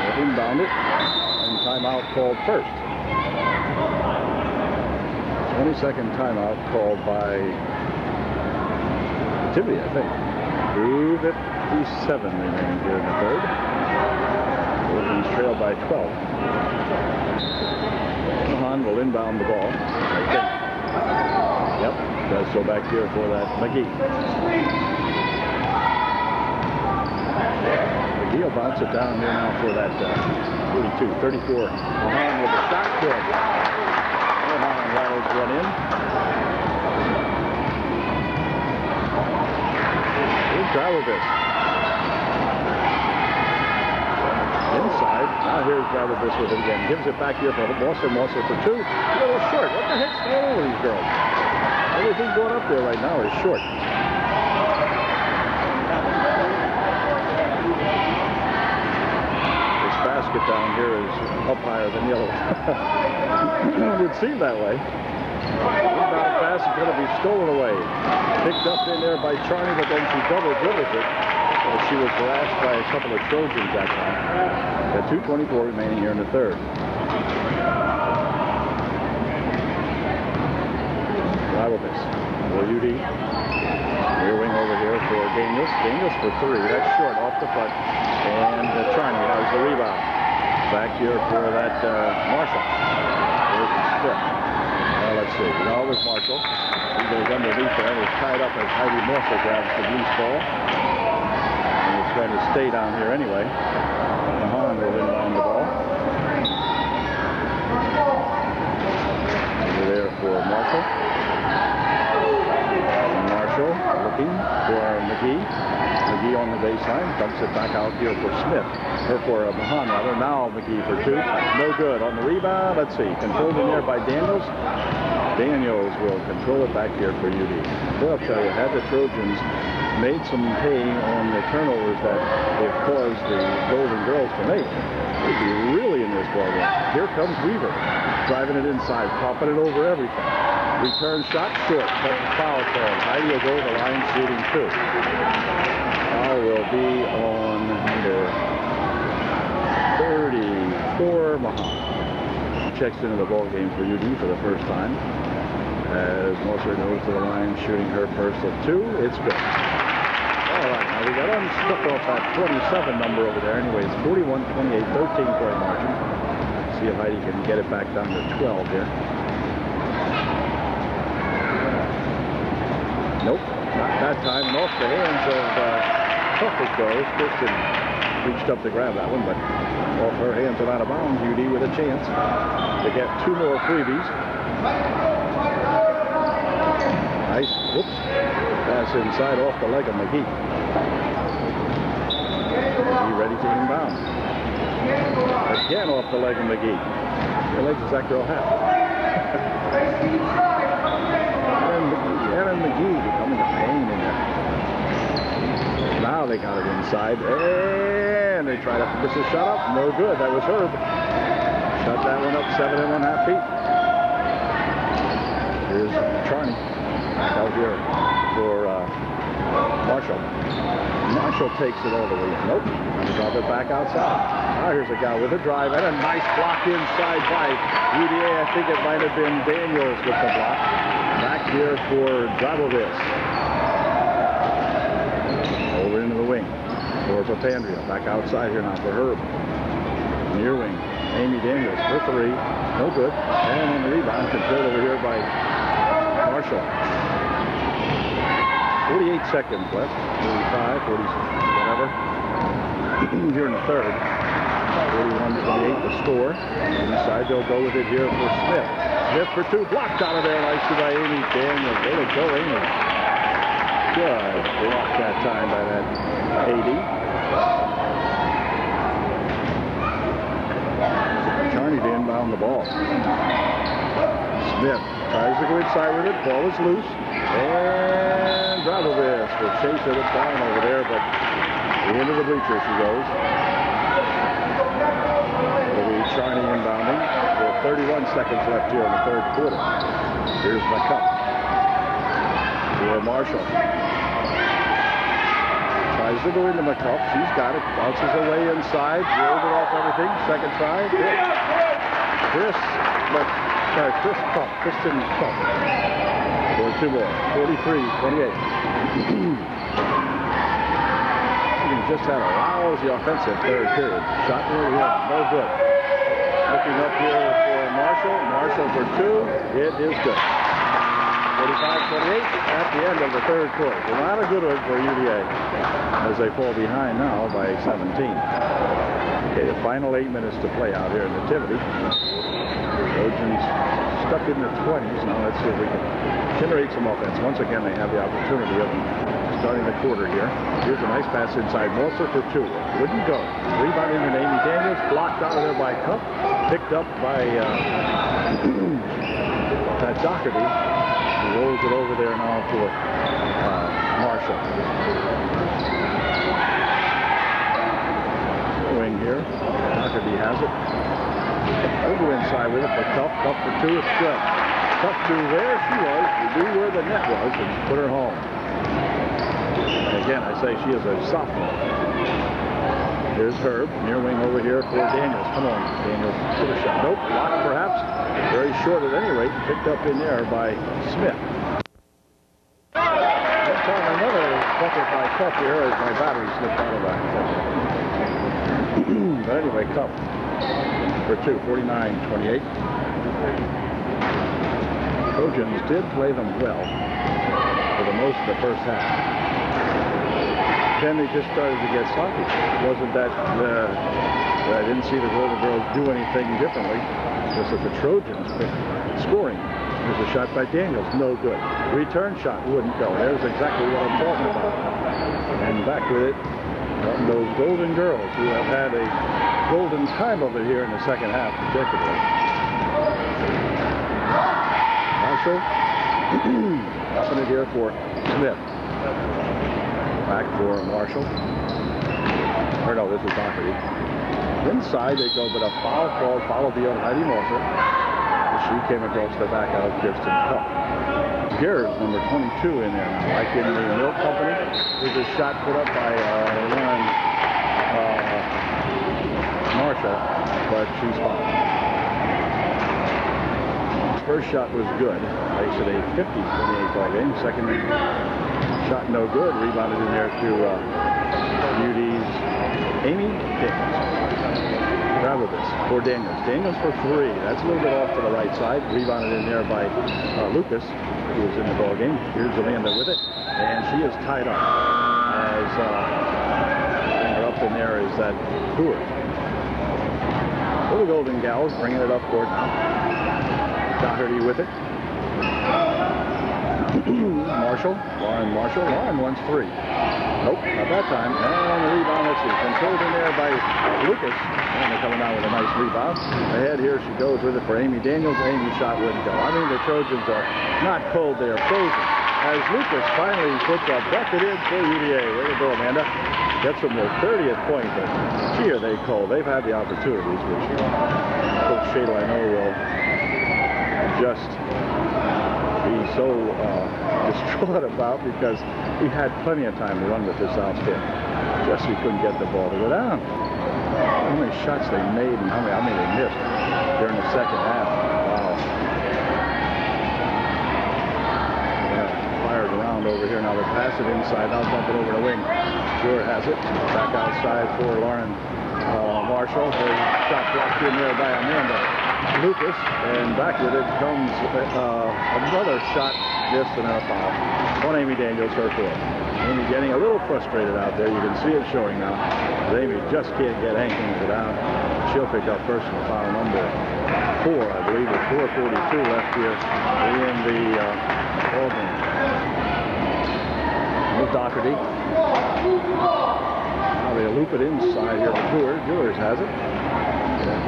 [SPEAKER 1] They'll inbound it, and timeout called first. 20-second timeout called by Nativity, I think. 2:57 remaining here in the third. Trojans trail by 12. Mahan will inbound the ball, I think. Yep, does so back here for that McGee. McGee will bounce it down here now for that 34. Mahan with a shot, good. Mahan rattles one in. Here's Dragovic. Inside. Now here's Dragovic with it again. Gives it back here for Moser. Moser for two. A little short. What the heck's going on with these girls? Everything going up there right now is short. This basket down here is up higher than the other one. It would seem that way. Inbound pass is going to be stolen away. Picked up in there by Charney, but then she double dribbles it. She was harassed by a couple of Trojans that time. Got 2:24 remaining here in the third. Dragovic for UD. Rear wing over here for Daniels. Daniels for three. That's short off the front. And Charney has the rebound. Back here for that Marshall. There's the split. Let's see. No, it was Marshall. He goes underneath there and is tied up as Heidi Moser grabs the loose ball. It's going to stay down here anyway. Mahan will inbound the ball. Over there for Marshall. And Marshall looking for McGee. McGee on the baseline. Dumps it back out here for Smith. Or for Mahan rather. Now McGee for two. No good. On the rebound, let's see. Controlled in there by Daniels. Daniels will control it back here for UD. Well, I'll tell you, had the Trojans made some hay on the turnovers that they've caused the Golden Girls to make, they'd be really in this ballgame. Here comes Weaver, driving it inside, popping it over everything. Return shot short, but the foul call. Heidi will go to the line shooting two. Foul will be on number 34, Mahan. Checks into the ballgame for UD for the first time. As Moser goes to the line, shooting her first of two. It's good. All right, now we got unstuck off that 27 number over there. Anyway, it's 41-28, 13-point margin. See if Heidi can get it back down to 12 here. Nope, not that time. And off the hands of Huff it goes. Kristen reached up to grab that one, but off her hands and out of bounds. UD with a chance to get two more freebies. Nice, whoops, pass inside off the leg of McGee. McGee ready to inbound. Again off the leg of McGee. How many legs does that girl have? Aaron McGee becoming a pain in there. Now they got it inside, and they try to miss a shot up. No good, that was Herb. Shut that one up 7 1/2 feet. Here's Charney. Out here for Marshall. Marshall takes it all the way. Nope. Drop it back outside. Now here's a guy with a drive and a nice block inside by UDA. I think it might have been Daniels with the block. Back here for Dragovic. Over into the wing for Papandreou. Back outside here now for Herb. Near wing. Amy Daniels for three. No good. And on the rebound, controlled over here by Marshall. 48 seconds left. 45, 40, whatever. Here in the third. 41-28 the score. Inside they'll go with it here for Smith. Smith for two. Blocked out of there nicely by Amy Daniels. Way to go, Amy. Good block that time by that AD. Charney to inbound the ball. Smith tries to go inside with it. Ball is loose. And Dragovic will chase it down over there, but into the bleachers she goes. It'll be Charney inbounding with 31 seconds left here in the third quarter. Here's McCup. Marshall. Tries to go into McCup. She's got it. Bounces away inside. Rolled it off everything. Second try. Kristen Cup. For two more. 43-28. Just had a lousy offensive third period. Shot near the rim. No good. Looking up here for Marshall. Marshall for two. It is good. 45-28 at the end of the third quarter. So not a good one for UDA as they fall behind now by 17. Okay, the final 8 minutes to play out here in Nativity. Trojans stuck in the 20s. Now let's see if we can generate some offense. Once again, they have the opportunity of starting the quarter here. Here's a nice pass inside. Mercer for two. Wouldn't go. Rebounding in Amy Daniels. Blocked out of there by Cup. Picked up by Doherty. He rolls it over there now for Marshall. Wing here. Doherty has it. We'll go inside with it for Cup. Cup for two. It's good. Cup knew where she was. She knew where the net was and put her home. And again, I say she is a sophomore. Here's Herb. Near wing over here for Daniels. Come on, Daniels. Put a shot. Nope. Blocked perhaps. Very short at any rate. Picked up in there by Smith. This time another bucket by Cup here as my battery slipped out of that. But anyway, Cup for two. 49-28. Trojans did play them well for the most of the first half. Then they just started to get sloppy. It wasn't that I didn't see the Golden Girls do anything differently. Just that the Trojans scoring. There's a shot by Daniels, no good. Return shot wouldn't go. There's exactly what I'm talking about. And back with it, those Golden Girls who have had a golden time of it here in the second half, particularly. Marshall, upping it here for Smith. Back for Marshall. Or no, this is Doherty. Inside they go, but a foul call followed the on Heidi Moser. She came across the back out of Kirsten Cup. Gears, number 22 in there now. Like in the milk company, there's a shot put up by Lauren Marshall, but she's fouled. First shot was good. Makes it a 50-28 ball game. Second shot no good. Rebounded in there to UD's Amy Daniels. Grabovic for Daniels. Daniels for three. That's a little bit off to the right side. Rebounded in there by Lucas, who was in the ball game. Here's Amanda with it, and she is tied up. As up in there is that Hoover. For the Golden Gals, bringing it up court now. Doherty with it. Marshall. Lauren wants three. Nope, not that time. And the rebound, let's see. Controlled in there by Lucas. And they're coming out with a nice rebound. Ahead here she goes with it for Amy Daniels. Amy's shot wouldn't go. I mean, the Trojans are not cold, they're frozen. As Lucas finally puts a bucket in for UDA. Way to go, Amanda. Gets them their 30th point. But gee, are they cold. They've had the opportunities, which Coach Shadle, I know, will just be so distraught about, because he had plenty of time to run with this outfit. Just he couldn't get the ball to go down. How many shots they made and how many they missed during the second half. Wow. Yeah, fired around over here. Now they pass it inside. Now dump it over the wing. Stewart has it. Back outside for Lauren Marshall. Her shot blocked in there by Amanda Lucas, and back with it comes another shot, missed, and then a foul on Amy Daniels, her fourth. Amy getting a little frustrated out there. You can see it showing now. But Amy just can't get anything to down. She'll pick up personal foul number 4, I believe, with 4:42 left here in the ball game. With Doherty. Now they loop it inside here for Dewars. Dewars has it.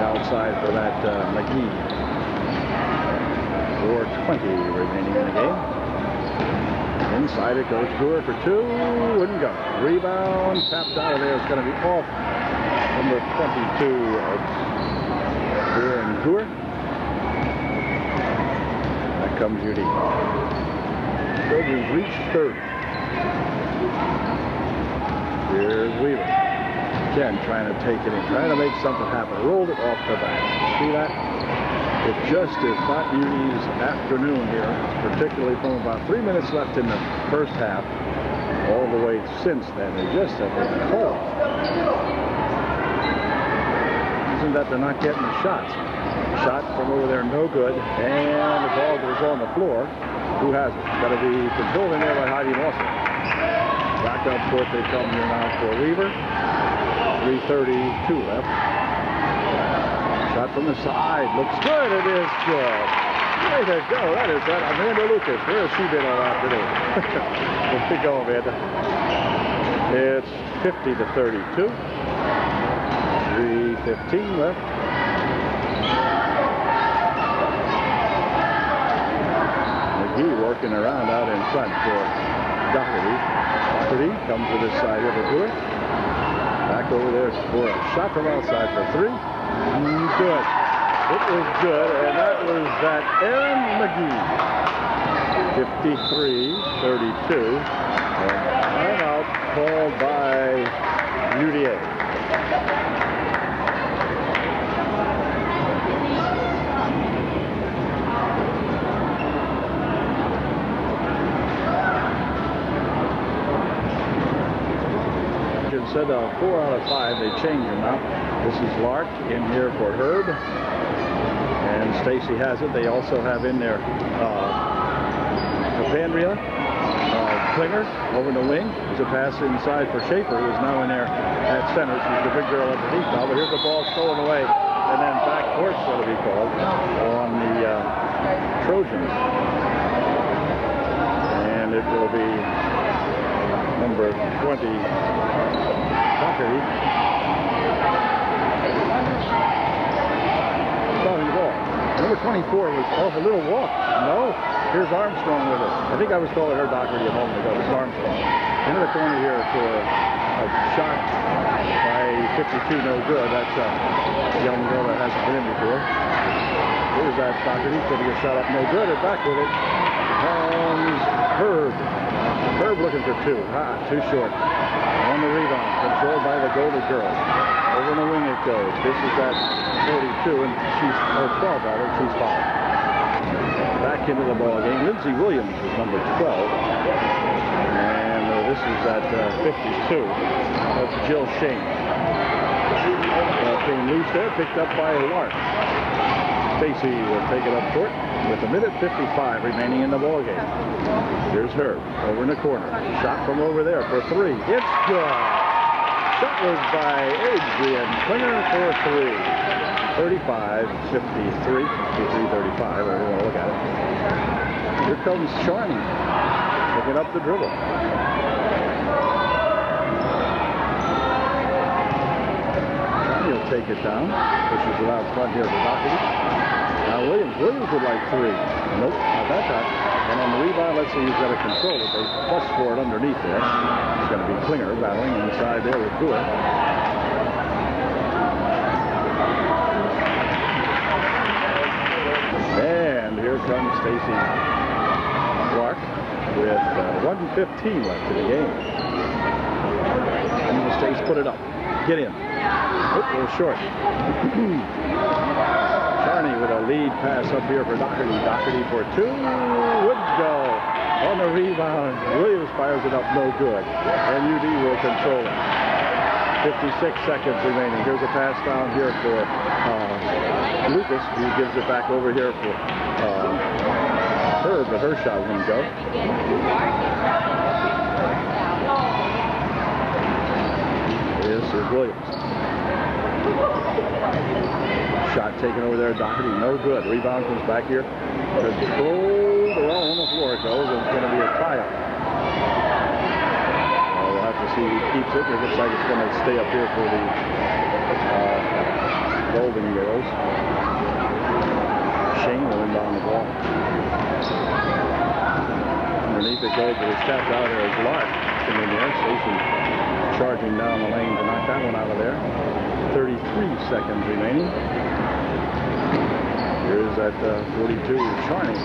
[SPEAKER 1] Outside for that McGee. 4:20 remaining in the game. Inside it goes Dewar for two. Wouldn't go. Rebound. Tapped out of there. It's going to be off. Number 22. Tour. Back comes UD. Trojans reach third. Here's Weaver. Again, trying to take it in, trying to make something happen. Rolled it off the back. See that? It just is not UD's afternoon here, particularly from about 3 minutes left in the first half, all the way since then. They just have been cold. Isn't that they're not getting the shots? Shot from over there, no good, and the ball goes on the floor. Who has it? It's got to be controlled in there by Heidi Lawson. Back up court they come here now for Weaver. 3:32 left. Shot from the side. Looks good. It is good. Way to go. That is that. Amanda Lucas. Where has she been all afternoon? Way to go, Amanda. It's 50-32. 3:15 left. McGee working around out in front for Doherty. Doherty comes to this side of the tour. Back over there for a shot from outside for three. Good. It was good, and that was that Aaron McGee. 53-32. Timeout called by UDA. Instead of 4 out of 5, they change them now. This is Lark in here for Herb, and Stacy has it. They also have in there Capandria, Klinger over in the wing. There's a pass inside for Schaefer, who is now in there at center. She's the big girl underneath now, but here's the ball stolen away, and then back court's going to be called on the Trojans, and it will be number 20. Doherty. Starting the ball. Number 24 was off a little walk. No, here's Armstrong with it. I think I was calling her Doherty a moment ago. It's Armstrong. Into the corner here for a shot by 52, no good. That's a young girl that hasn't been in before. Here's that Doherty, putting a shot up, no good. And back with it comes Herb. Herb looking for two. Too short. On the rebound, controlled by the Golden Girls. Over in the wing it goes. This is at 42, and she's 12 rather. She's fouled. Back into the ball game. Lindsay Williams is number 12, and this is at 52. That's Jill Shane. Came loose there, picked up by Lark. Stacy will take it up court with 1:55 remaining in the ball game. Here's Herb over in the corner. Shot from over there for three. It's good. Shot was by Adrian Klinger for three. 35-53, 53-35. I don't want to look at it. Here comes Charney picking up the dribble. Charney will take it down. Pushes it out front here for Doherty. Now Williams would like three. Nope, not that time. And on the rebound, let's see who's got to control it. They plus for it underneath there. It's going to be Klinger battling inside there with Brewer. And here comes Stacy Clark with 1:15 left in the game. And the States put it up. Get in. Oh, a little short. Charney with a lead pass up here for Doherty. Doherty for two. Would go. On the rebound, Williams fires it up, no good. And UD will control it. 56 seconds remaining. Here's a pass down here for Lucas. He gives it back over here for Herb, but her shot wouldn't go. This is Williams. Shot taken over there, Doherty, no good. Rebound comes back here. Controlled, well, on the floor it goes, and it's going to be a tie-up. We'll have to see who keeps it. It looks like it's going to stay up here for the Golden Girls. Shane will inbound the ball. Underneath it goes, but it's tapped out there as Lark. In there, Stacy charging down the lane to knock that one out of there. 33 seconds remaining. Here's that 42, Charney.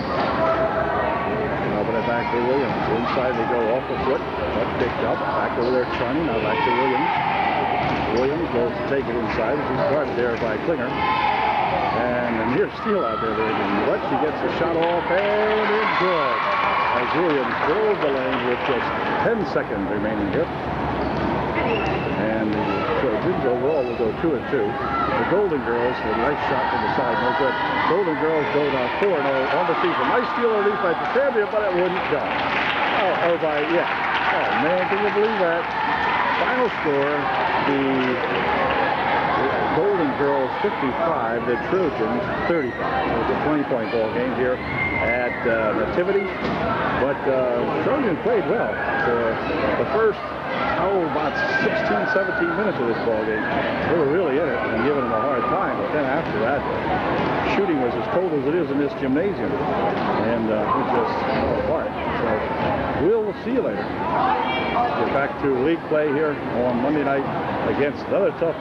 [SPEAKER 1] But back to Williams. Inside they go off the foot. But picked up. Back over there, Charney. Now back to Williams. Williams goes to take it inside. She's guarded there by Klinger. And a near steal out there. But she gets the shot off and it's good. As Williams fills the lane with just 10 seconds remaining here. And the Trojans overall will go 2-2. The Golden Girls, a nice shot from the side, no good. Golden Girls go down 4-0 on the season. Nice steal relief by Petrambia, but it wouldn't go. Oh, man, can you believe that? Final score, the Golden Girls 55, the Trojans 35. It was a 20-point ball game here at Nativity. But Trojan played well for the first, about 16, 17 minutes of this ball game. They were really in it and giving them a hard time. But then after that, shooting was as cold as it is in this gymnasium. And it just fell apart. So we'll see you later. Get back to league play here on Monday night against another tough